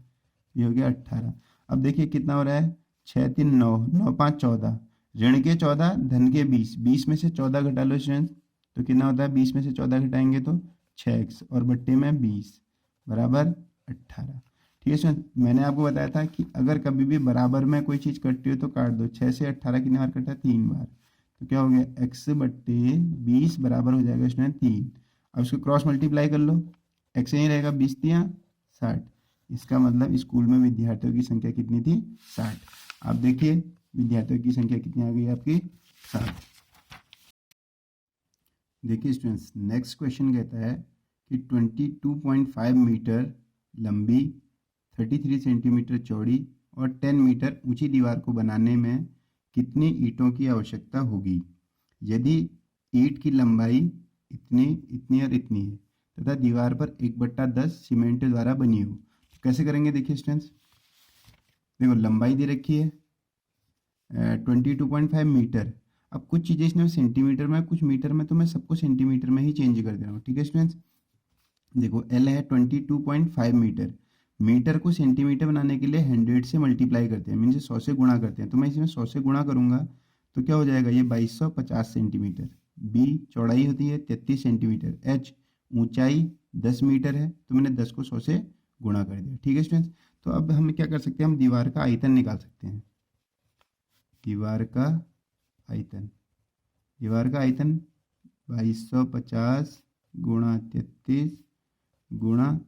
ये हो गया 18। अब देखिए कितना हो रहा है, 6 3 9, 9 5 14, ऋण के 14 धन के 20, 20 में से 14 घटा लो स्टूडेंट, तो कितना होता है? 20 में से 14 घटाएंगे तो 6x और बट्टे में 20 बराबर 18। ठीक है स्टूडेंट, मैंने आपको बताया था कि अगर कभी भी बराबर में कोई चीज़ कटती हो तो काट दो। 6 से 18 कितनी बार कटा? 3 बार। तो क्या हो गया? x बट्टे 20 बराबर हो जाएगा स्टूडेंट 3। अब इसको क्रॉस मल्टीप्लाई कर लो, x यहीं रहेगा, 20 3 60। इसका मतलब स्कूल में विद्यार्थियों की संख्या कितनी थी? 60। आप देखिए विद्यार्थियों की संख्या कितनी आ गई आपकी? 60। देखिए स्टूडेंट्स, नेक्स्ट क्वेश्चन कहता है कि 22.5 मीटर लंबी, 33 सेंटीमीटर चौड़ी और 10 मीटर ऊंची दीवार को बनाने में कितनी ईंटों की आवश्यकता होगी यदि ईंट की लंबाई इतनी, इतनी और इतनी है तथा दीवार पर 1/10 सीमेंट द्वारा बनी हो। तो कैसे करेंगे? देखिए स्टूडेंट्स, देखो लंबाई दे रखी है 22.5 मीटर। अब कुछ चीज़ें इसमें सेंटीमीटर में, कुछ मीटर में, तो मैं सबको सेंटीमीटर में ही चेंज कर दे रहा हूँ। ठीक है स्टूडेंट्स, देखो एल है 22.5 मीटर, मीटर को सेंटीमीटर बनाने के लिए 100 से मल्टीप्लाई करते हैं, मीन से 100 से गुणा करते हैं। तो मैं इसमें 100 से गुणा करूंगा तो क्या हो जाएगा? ये 2250 सेंटीमीटर। बी चौड़ाई होती है 33 सेंटीमीटर, एच ऊंचाई 10 मीटर है, तो मैंने 10 को 100 से गुणा कर दिया। ठीक है स्टूडेंट्स, तो अब हम क्या कर सकते हैं? हम दीवार का आयतन निकाल सकते हैं। दीवार का आयतन, दीवार का आयतन 2250 गुणा 33 गुणा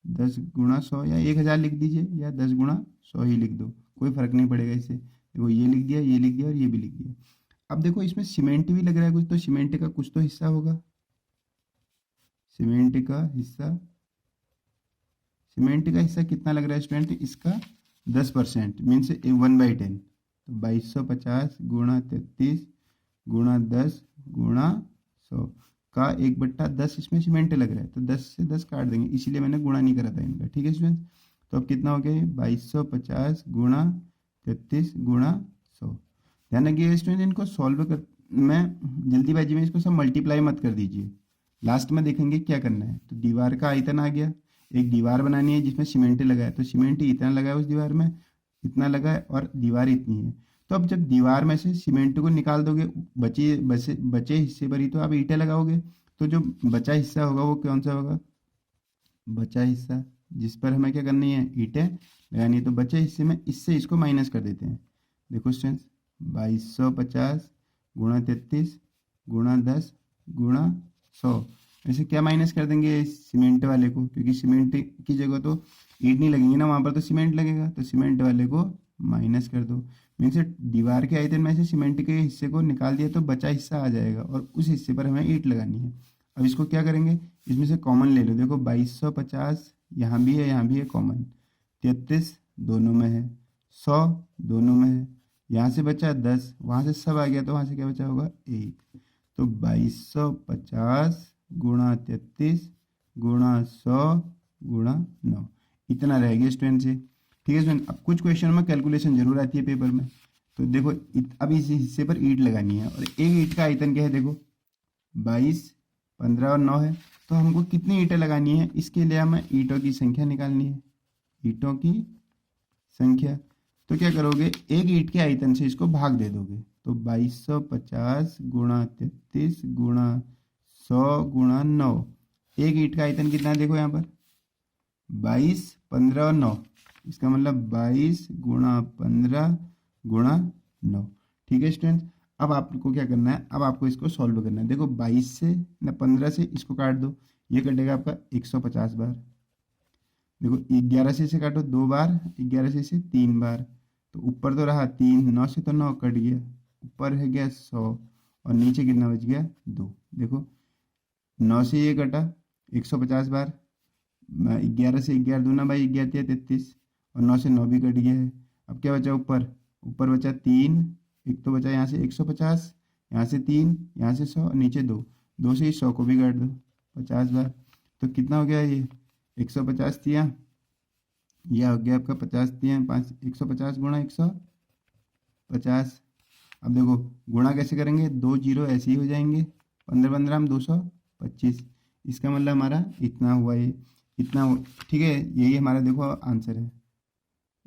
10 गुणा 100 या 1000 लिख दीजिए, या 10 गुणा 100 ही लिख दो, कोई फर्क नहीं पड़ेगा इससे। देखो ये लिख दिया, ये लिख दिया और ये भी लिख दिया। अब देखो इसमें सीमेंट भी लग रहा है कुछ, तो सीमेंट का कुछ तो हिस्सा होगा। सीमेंट का हिस्सा, सीमेंट का हिस्सा कितना लग रहा है स्टूडेंट? इसका 10% मीन्स 1/10। तो 2250 गुणा 33 गुणा 10 गुणा 100 का 1/10 इसमें सीमेंट लग रहा है, तो 10 से 10 काट देंगे, इसीलिए मैंने गुणा नहीं करा था इनका। ठीक है स्टूडेंट, तो अब कितना हो गया? 2250 गुणा 33 गुणा 100। ध्यान रखिए स्टूडेंट, इनको सॉल्व कर, मैं जल्दीबाजी में इसको सब मल्टीप्लाई मत कर दीजिए, लास्ट में देखेंगे क्या करना है। तो दीवार का आयतन आ गया, एक दीवार बनानी है जिसमें सीमेंट लगा है, तो सीमेंट इतना लगा है उस दीवार में, इतना लगा है, और दीवार इतनी है। तो अब जब दीवार में से सीमेंट को निकाल दोगे, बचे हिस्से पर ही तो आप ईंटें लगाओगे, तो जो बचा हिस्सा होगा वो कौन सा होगा? बचा हिस्सा, जिस पर हमें क्या करनी है? ईंटें लगानी है। तो बचे हिस्से में इससे इसको माइनस कर देते हैं। देखो स्टूडेंट्स, 2250 गुणा 33 गुणा 10 गुणा 100, ऐसे क्या माइनस कर देंगे? सीमेंट वाले को, क्योंकि सीमेंट की जगह तो ईंट नहीं लगेंगी ना, वहाँ पर तो सीमेंट लगेगा, तो सीमेंट वाले को माइनस कर दो। मीन्स दीवार के आयतन में से सीमेंट के हिस्से को निकाल दिया तो बचा हिस्सा आ जाएगा, और उस हिस्से पर हमें ईंट लगानी है। अब इसको क्या करेंगे? इसमें से कॉमन ले लो। देखो 2250 यहाँ भी है, यहाँ भी है कॉमन, 33 दोनों में है, 100 दोनों में है, यहाँ से बचा 10, वहाँ से सब आ गया, तो वहाँ से क्या बचा होगा? 1। तो 2250 गुणा 33 गुणा 100 गुणा 9, इतना रह गया स्टूडेंट से। ठीक है स्टूडेंट, अब कुछ क्वेश्चन में कैलकुलेशन जरूर आती है पेपर में। तो देखो अब इस हिस्से पर ईंट लगानी है, और एक ईंट का आयतन क्या है? देखो 22 15 और 9 है, तो हमको कितनी ईंटें लगानी है? इसके लिए हमें ईंटों की संख्या निकालनी है, ईंटों की संख्या। तो क्या करोगे? एक ईंट के आयतन से इसको भाग दे दोगे, तो 2250 गुणा 33 गुणा 100 गुणा 9, एक ईंट का आयतन कितना है? देखो यहाँ पर 22 15 और 9, इसका मतलब 22 गुणा 15 गुणा 9। ठीक है स्टूडेंट्स, अब आपको क्या करना है? अब आपको इसको सॉल्व करना है। देखो 22 से ना 15 से इसको काट दो, ये कटेगा आपका 150 बार। देखो 11 से इसे काटो 2 बार, 11 से इसे 3 बार, तो ऊपर तो रहा 3, 9 से तो 9 कट गया, ऊपर है गया 100, और नीचे कितना बच गया? 2। देखो 9 से ये कटा 150 बार, 11 से 11 दूना भाई 11 33, और 9 से 9 भी कट गया है। अब क्या बचा ऊपर? ऊपर बचा 3, एक तो बचा यहाँ से 150, यहाँ से 3, यहाँ से 100, और नीचे 2, 2 से इस 100 को भी काट दो 50 बार। तो कितना हो गया? ये 150 दिया, यह हो गया आपका 50 दिया 5, 150 गुणा 150। अब देखो गुणा कैसे करेंगे? 2 जीरो ऐसे ही हो जाएंगे, 15 15 हम 225, इसका मतलब हमारा इतना हुआ, ये इतना ठीक है, यही हमारा देखो आंसर है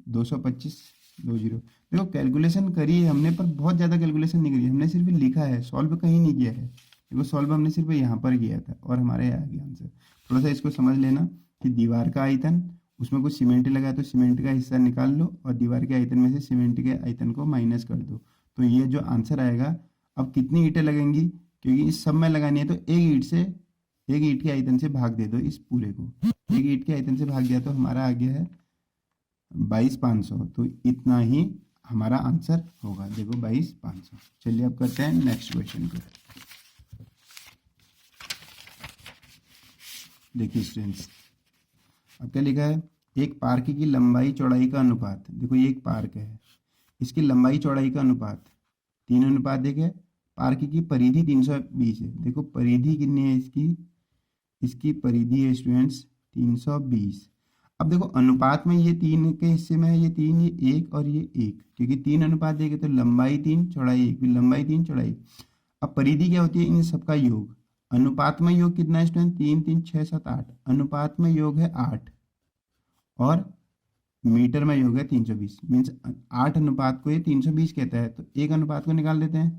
225 20। देखो कैलकुलेशन करी है हमने, पर बहुत ज़्यादा कैलकुलेशन नहीं करी, हमने सिर्फ लिखा है, सॉल्व कहीं नहीं किया है। देखो सॉल्व हमने सिर्फ यहाँ पर किया था और हमारे यहाँ आ गया आंसर। थोड़ा सा इसको समझ लेना कि दीवार का आयतन, उसमें कुछ सीमेंट लगा है तो सीमेंट का हिस्सा निकाल लो और दीवार के आयतन में से सीमेंट के आयतन को माइनस कर दो, तो ये जो आंसर आएगा। अब कितनी ईंटें लगेंगी, क्योंकि इस सब में लगानी है, तो एक ईंट के आयतन से भाग दे दो इस पूरे को, एक ईंट के आयतन से भाग दिया तो हमारा आ गया है 22,500, तो इतना ही हमारा आंसर होगा। देखो 22,500। चलिए अब करते हैं नेक्स्ट क्वेश्चन को। देखिए स्टूडेंट्स, अब क्या लिखा है, एक पार्क की लंबाई चौड़ाई का अनुपात, देखो ये एक पार्क है, इसकी लंबाई चौड़ाई का अनुपात 3:1 है। पार्क की परिधि 320 है। देखो परिधि कितनी है इसकी परिधि है स्टूडेंट्स 320। अब देखो अनुपात में ये 3 के हिस्से में है, ये 3, ये 1 और ये 1, क्योंकि 3:1 है तो लंबाई 3 चौड़ाई 1, लंबाई 3 चौड़ाई। अब परिधि क्या होती है, इन सबका योग। अनुपात में योग कितना है स्टूडेंट, 3 3 6 7 8, अनुपात में योग है 8 और मीटर में योग है 320, मीन्स 8 अनुपात को ये 320 कहता है, तो एक अनुपात को निकाल देते हैं,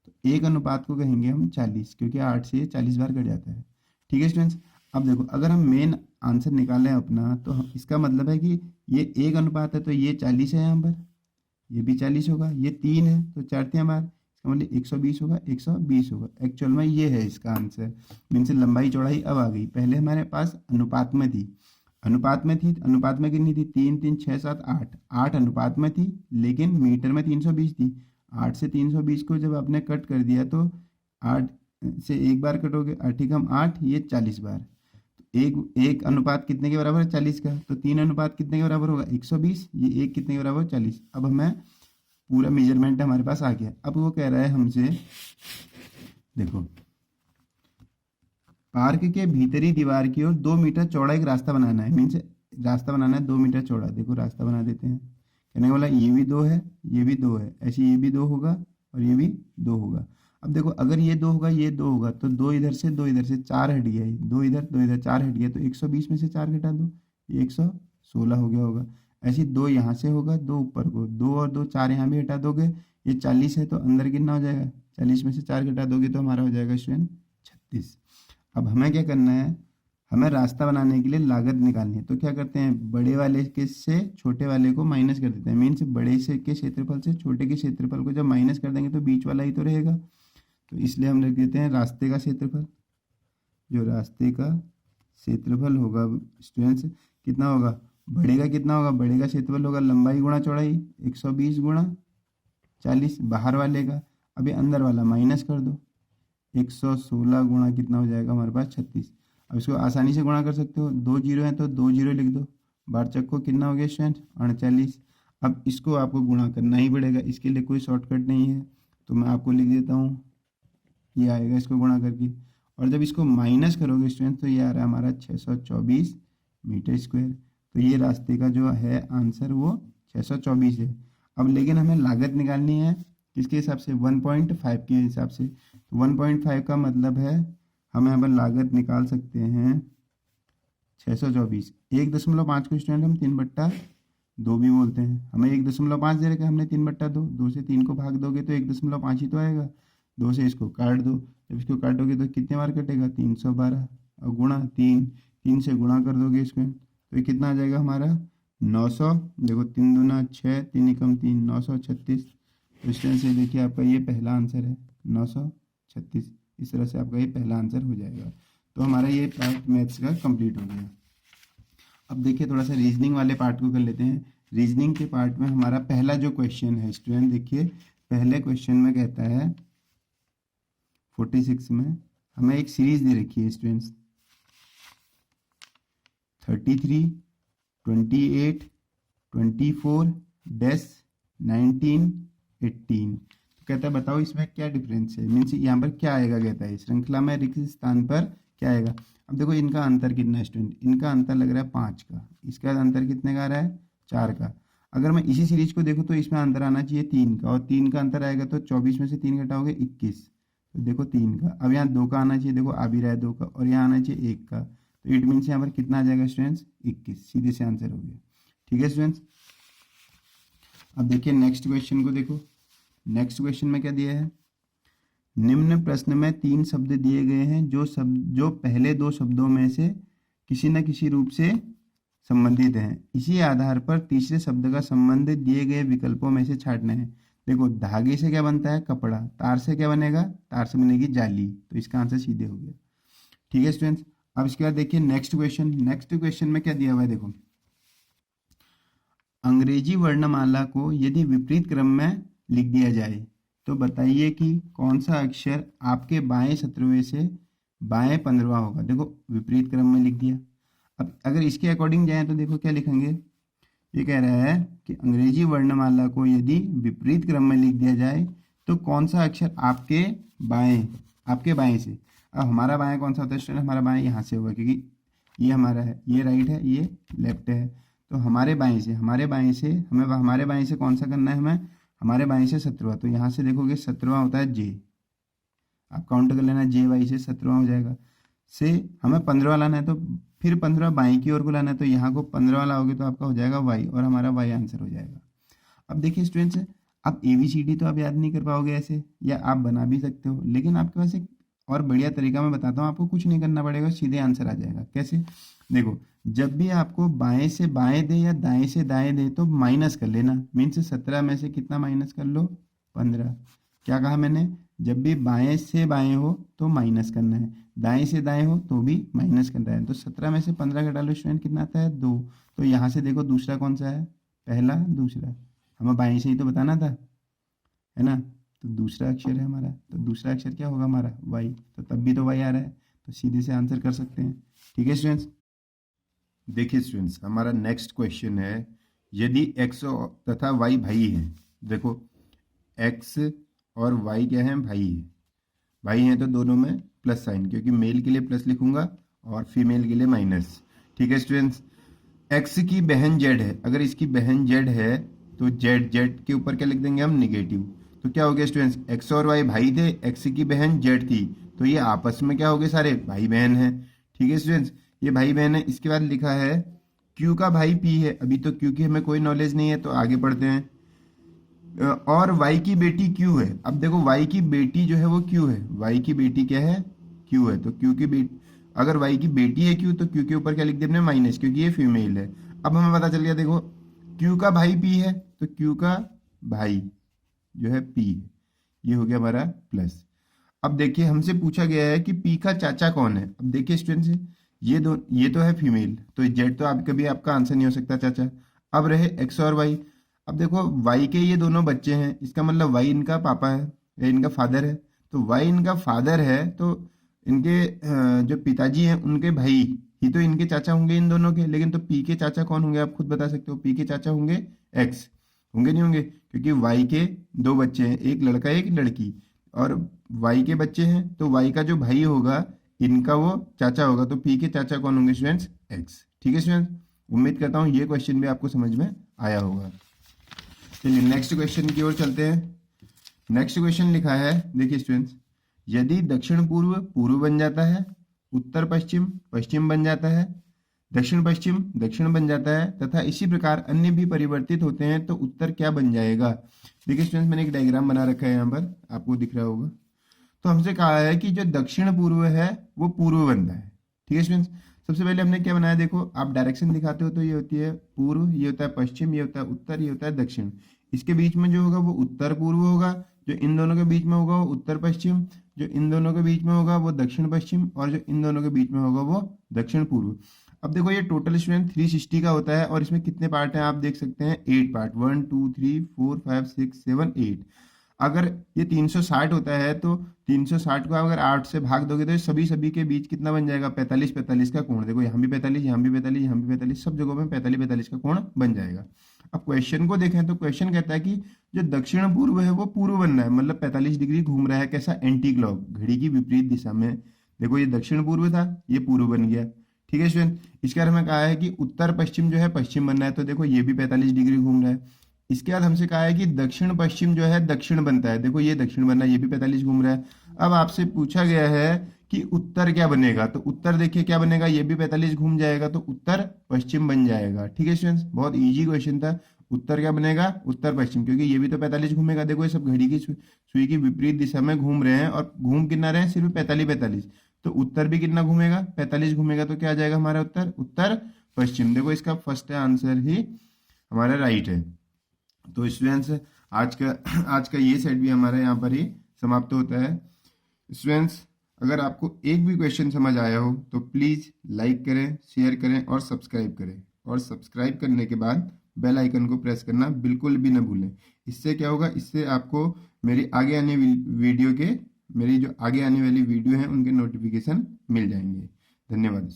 तो एक अनुपात को कहेंगे हम 40, क्योंकि 8 से ये 40 बार कट जाता है। ठीक है स्टूडेंट्स, अब देखो अगर हम मेन आंसर निकालें अपना, तो इसका मतलब है कि ये एक अनुपात है तो ये 40 है, यहाँ पर ये भी 40 होगा, ये 3 है तो 4 बार, इसका मतलब 120 होगा, 120 होगा। एक्चुअल में ये है इसका आंसर, मीन्स लंबाई चौड़ाई अब आ गई। पहले हमारे पास अनुपात में थी, अनुपात में कितनी थी, 3 3 6 7 8, 8 अनुपात में थी, लेकिन मीटर में 320 थी। 8 से 320 को जब आपने कट कर दिया तो 8 से एक बार कटोगे, 8 ये 40 बार, तो एक अनुपात कितने के बराबर है, 40 का, तो 3 अनुपात कितने के बराबर होगा, 120, ये एक कितने के बराबर, 40। अब हमें पूरा मेजरमेंट हमारे पास आ गया। अब वो कह रहा है हमसे, देखो पार्क के भीतरी दीवार की ओर 2 मीटर चौड़ा एक रास्ता बनाना है, मीन्स रास्ता बनाना है 2 मीटर चौड़ा। देखो रास्ता बना देते हैं, कहने वाला ये भी 2 है, ये भी 2 है, ऐसे ये भी 2 होगा और ये भी 2 होगा। अब देखो अगर ये 2 होगा, ये 2 होगा, तो 2 इधर से 2 इधर से 4 हट गया, 2 इधर 2 इधर 4 हट गया, तो 120 में से 4 घटा दो, ये 116 हो गया होगा। ऐसे 2 यहाँ से होगा, 2 ऊपर को, 2 और 2 4 यहाँ भी हटा दोगे, ये 40 है तो अंदर कितना हो जाएगा, 40 में से 4 घटा दोगे तो हमारा हो जाएगा स्टूडेंट 36। अब हमें क्या करना है, हमें रास्ता बनाने के लिए लागत निकालनी है, तो क्या करते हैं, बड़े वाले के से छोटे वाले को माइनस कर देते हैं, मीन्स बड़े से के क्षेत्रफल से छोटे के क्षेत्रफल को जब माइनस कर देंगे तो बीच वाला ही तो रहेगा, तो इसलिए हम लिख देते हैं रास्ते का क्षेत्रफल। जो रास्ते का क्षेत्रफल होगा स्टूडेंट्स कितना होगा, बड़े का कितना होगा, बड़े का क्षेत्रफल होगा लंबाई गुणा चौड़ाई, 120 गुणा 40 बाहर वाले का, अभी अंदर वाला माइनस कर दो, 116 गुणा कितना हो जाएगा हमारे पास 36। अब इसको आसानी से गुणा कर सकते हो, 2 जीरो है तो 2 जीरो लिख दो, बार चक्को कितना हो गया स्टूडेंट 38। अब इसको आपको गुणा करना ही पड़ेगा, इसके लिए कोई शॉर्टकट नहीं है, तो मैं आपको लिख देता हूँ, ये आएगा इसको गुणा करके, और जब इसको माइनस करोगे स्टूडेंट तो ये आ रहा है हमारा 624 मीटर स्क्वायर। तो ये रास्ते का जो है आंसर वो 624 है। अब लेकिन हमें लागत निकालनी है किसके हिसाब से, 1.5 के हिसाब से, तो 1.5 का मतलब है हम यहाँ पर लागत निकाल सकते हैं 624, 1.5 को स्टूडेंट हम 3/2 भी बोलते हैं, हमें 1.5 दे रखा है, हमने 3/2, 2 से 3 को भाग दोगे तो 1.5 ही तो आएगा, 2 से इसको काट दो, जब इसको काटोगे तो कितने बार कटेगा 312, और गुणा 3 से गुणा कर दोगे इसमें तो ये कितना आ जाएगा हमारा 900। देखो 3 दूना 6, 3 एकम 3, 936। तो इस तरह से देखिए आपका ये पहला आंसर है 936, इस तरह से आपका ये पहला आंसर हो जाएगा। तो हमारा ये पार्ट मैथ्स का कंप्लीट हो गया। अब देखिए थोड़ा सा रीजनिंग वाले पार्ट को कर लेते हैं। रीजनिंग के पार्ट में हमारा पहला जो क्वेश्चन है स्टूडेंट, देखिए पहले क्वेश्चन में कहता है 46 में हमें एक सीरीज दे रखी है स्टूडेंट्स 33, 28, 24, 19, 18। तो कहता है बताओ इसमें क्या डिफरेंस है, मीन्स यहाँ पर क्या आएगा, कहता है श्रृंखला में रिक्त स्थान पर क्या आएगा। अब देखो इनका अंतर कितना है स्टूडेंट, इनका अंतर लग रहा है 5 का, इसका अंतर कितने का आ रहा है 4 का। अगर मैं इसी सीरीज को देखूँ तो इसमें अंतर आना चाहिए 3 का, और 3 का अंतर आएगा तो 24 में से 3 घटाओगे 21, तो देखो 3 का, अब यहाँ 2 का आना चाहिए, देखो आ भी रहा है 2 का, और यहाँ आना चाहिए 1 का, तो इट मीन्स यहाँ पर कितना आ जाएगा स्टूडेंट्स 21, सीधे से आंसर हो गया। ठीक है स्टूडेंट्स, अब देखिए नेक्स्ट क्वेश्चन को देखो। नेक्स्ट क्वेश्चन में क्या दिया है, निम्न प्रश्न में 3 शब्द दिए गए हैं जो पहले 2 शब्दों में से किसी न किसी रूप से संबंधित हैं। इसी आधार पर तीसरे शब्द का संबंध दिए गए विकल्पों में से छांटना है। देखो धागे से क्या बनता है, कपड़ा, तार से क्या बनेगा, तार से बनेगी जाली, तो इसका आंसर सीधे हो गया। ठीक है स्टूडेंट्स, अब इसके बाद देखिए नेक्स्ट क्वेश्चन। नेक्स्ट क्वेश्चन में क्या दिया हुआ है, देखो अंग्रेजी वर्णमाला को यदि विपरीत क्रम में लिख दिया जाए तो बताइए कि कौन सा अक्षर आपके बाएं 17वें से बाएं 15वां होगा। देखो विपरीत क्रम में लिख दिया, अब अगर इसके अकॉर्डिंग जाए तो देखो क्या लिखेंगे, ये कह रहा है कि अंग्रेजी वर्णमाला को यदि विपरीत क्रम में लिख दिया जाए तो कौन सा अक्षर आपके बाएं से, अब हमारा बाएं कौन सा होता है स्टूडेंट, हमारा बाएं यहाँ से होगा, क्योंकि ये हमारा है, ये राइट है, ये लेफ्ट है, तो हमारे बाएं से हमें हमारे बाएं से कौन सा करना है, हमें हमारे बाएं से 17वां, तो यहाँ से देखोगे 17वां होता है जे, आप काउंट कर लेना, जे वाई से 17वां हो जाएगा। से हमें 15वां लाना है, तो फिर 15वां बाई की ओर को लाना है, तो यहाँ को 15वां लाओगे तो आपका हो जाएगा वाई, और हमारा वाई आंसर हो जाएगा। अब देखिए स्टूडेंट्स, आप ABCD तो आप याद नहीं कर पाओगे ऐसे, या आप बना भी सकते हो, लेकिन आपके पास एक और बढ़िया तरीका मैं बताता हूँ, आपको कुछ नहीं करना पड़ेगा, सीधे आंसर आ जाएगा। कैसे, देखो जब भी आपको बाएं से बाएं दे या दाएं से दाएं दे तो माइनस कर लेना, मीन्स 17 में से कितना माइनस कर लो, 15। क्या कहा मैंने, जब भी बाएं से बाएं हो तो माइनस करना है, दाएं से दाएं हो तो भी माइनस करना है, तो 17 में से 15 घटा लो स्टूडेंट, कितना आता है 2। तो यहाँ से देखो दूसरा कौन सा है, पहला दूसरा, हमें बाएं से ही तो बताना था, है ना, तो दूसरा अक्षर है हमारा, तो दूसरा अक्षर क्या होगा हमारा वाई, तो तब भी तो वाई आ रहा है, तो सीधे से आंसर कर सकते हैं। ठीक है स्टूडेंट्स, देखिए स्टूडेंट्स हमारा नेक्स्ट क्वेश्चन है, यदि x तथा y भाई हैं, देखो x और y क्या है, भाई हैं, तो दोनों में प्लस साइन, क्योंकि मेल के लिए प्लस लिखूंगा और फीमेल के लिए माइनस। ठीक है स्टूडेंट्स, x की बहन z है, अगर इसकी बहन z है तो z के ऊपर क्या लिख देंगे हम, निगेटिव, तो क्या हो गया स्टूडेंट्स, x और y भाई थे, x की बहन z थी, तो ये आपस में क्या हो गए, सारे भाई बहन हैं। ठीक है स्टूडेंट्स, ये भाई बहन है। इसके बाद लिखा है Q का भाई P है, अभी तो Q की हमें कोई नॉलेज नहीं है, तो आगे पढ़ते हैं। और Y की बेटी Q है, अब देखो Y की बेटी जो है वो Q है, Y की बेटी क्या है, Q है, तो Q की बेटी, अगर Y की बेटी है Q तो Q के ऊपर क्या लिख दिया हमने, माइनस, क्योंकि ये फीमेल है। अब हमें पता चल गया, देखो Q का भाई P है, तो Q का भाई जो है P है, ये हो गया हमारा प्लस। अब देखिए हमसे पूछा गया है कि P का चाचा कौन है। अब देखिए स्टूडेंट्स, ये तो है फीमेल, तो जेड तो आप कभी आपका आंसर नहीं हो सकता चाचा। अब रहे एक्स और वाई, अब देखो वाई के ये दोनों बच्चे हैं, इसका मतलब वाई इनका पापा है या इनका फादर है, तो वाई इनका फादर है, तो इनके जो पिताजी हैं उनके भाई ही तो इनके चाचा होंगे इन दोनों के, लेकिन तो पी के चाचा कौन होंगे, आप खुद बता सकते हो, पी के चाचा होंगे एक्स, होंगे नहीं होंगे, क्योंकि वाई के 2 बच्चे हैं, एक लड़का एक लड़की, और वाई के बच्चे हैं, तो वाई का जो भाई होगा इनका वो चाचा होगा, तो पी के चाचा कौन होंगे स्टूडेंट्स, एक्स। ठीक है स्टूडेंट्स, उम्मीद करता हूँ ये क्वेश्चन भी आपको समझ में आया होगा। चलिए नेक्स्ट क्वेश्चन की ओर चलते हैं। नेक्स्ट क्वेश्चन लिखा है, देखिए स्टूडेंट्स, यदि दक्षिण पूर्व पूर्व बन जाता है, उत्तर पश्चिम पश्चिम बन जाता है, दक्षिण पश्चिम दक्षिण बन जाता है तथा इसी प्रकार अन्य भी परिवर्तित होते हैं, तो उत्तर क्या बन जाएगा। देखिए स्टूडेंट्स, मैंने एक डायग्राम बना रखा है, यहाँ पर आपको दिख रहा होगा। तो हमसे कहा है कि जो दक्षिण पूर्व है वो पूर्व बनता है। ठीक है स्टूडेंट्स, सबसे पहले हमने क्या बनाया, देखो आप डायरेक्शन दिखाते हो तो ये होती है पूर्व, ये होता है पश्चिम, ये होता है उत्तर, ये होता है दक्षिण। इसके बीच में जो होगा वो उत्तर पूर्व होगा, जो इन दोनों के बीच में होगा वो उत्तर पश्चिम, जो इन दोनों के बीच में होगा वो दक्षिण पश्चिम, और जो इन दोनों के बीच में होगा वो दक्षिण पूर्व। अब देखो ये टोटल स्टूडेंट 360 का होता है, और इसमें कितने पार्ट हैं आप देख सकते हैं, 8 पार्ट, 1 2 3 4 5 6 7 8। अगर ये 360 होता है तो 360 को अगर 8 से भाग दोगे तो सभी के बीच कितना बन जाएगा, 45 45 का कोण। देखो यहाँ भी 45, यहाँ भी 45, यहाँ भी 45, सब जगहों में 45 45 का कोण बन जाएगा। अब क्वेश्चन को देखें तो क्वेश्चन कहता है कि जो दक्षिण पूर्व है वो पूर्व बनना है, मतलब 45 डिग्री घूम रहा है, कैसा, एंटी क्लॉक, घड़ी की विपरीत दिशा में। देखो ये दक्षिण पूर्व था, ये पूर्व बन गया। ठीक है स्टूडेंट, इसके बाद हमें कहा है कि उत्तर पश्चिम जो है पश्चिम बनना है, तो देखो ये भी 45 डिग्री घूम रहा है। इसके बाद हमसे कहा है कि दक्षिण पश्चिम जो है दक्षिण बनता है, देखो ये दक्षिण बनना है, ये भी 45 घूम रहा है। अब आपसे पूछा गया है कि उत्तर क्या बनेगा, तो उत्तर देखिए क्या बनेगा, ये भी 45 घूम जाएगा तो उत्तर पश्चिम बन जाएगा। ठीक है स्टूडेंट्स, बहुत इजी क्वेश्चन था। उत्तर क्या बनेगा, उत्तर पश्चिम, क्योंकि ये भी तो 45 घूमेगा। देखो ये सब घड़ी की सुई की विपरीत दिशा में घूम रहे हैं और घूम कितना रहे हैं, सिर्फ 45 तो उत्तर भी कितना घूमेगा, 45 घूमेगा। तो क्या आ जाएगा हमारा उत्तर, उत्तर पश्चिम। देखो इसका फर्स्ट आंसर ही हमारा राइट है। तो स्टूडेंट्स आज का ये सेट भी हमारा यहाँ पर ही समाप्त होता है। स्टूडेंट्स अगर आपको एक भी क्वेश्चन समझ आया हो तो प्लीज़ लाइक करें, शेयर करें और सब्सक्राइब करें। और सब्सक्राइब करने के बाद बेल आइकन को प्रेस करना बिल्कुल भी न भूलें। इससे क्या होगा, इससे आपको मेरी आगे आने वीडियो के मेरी जो आगे आने वाली वीडियो है उनके नोटिफिकेशन मिल जाएंगे। धन्यवाद।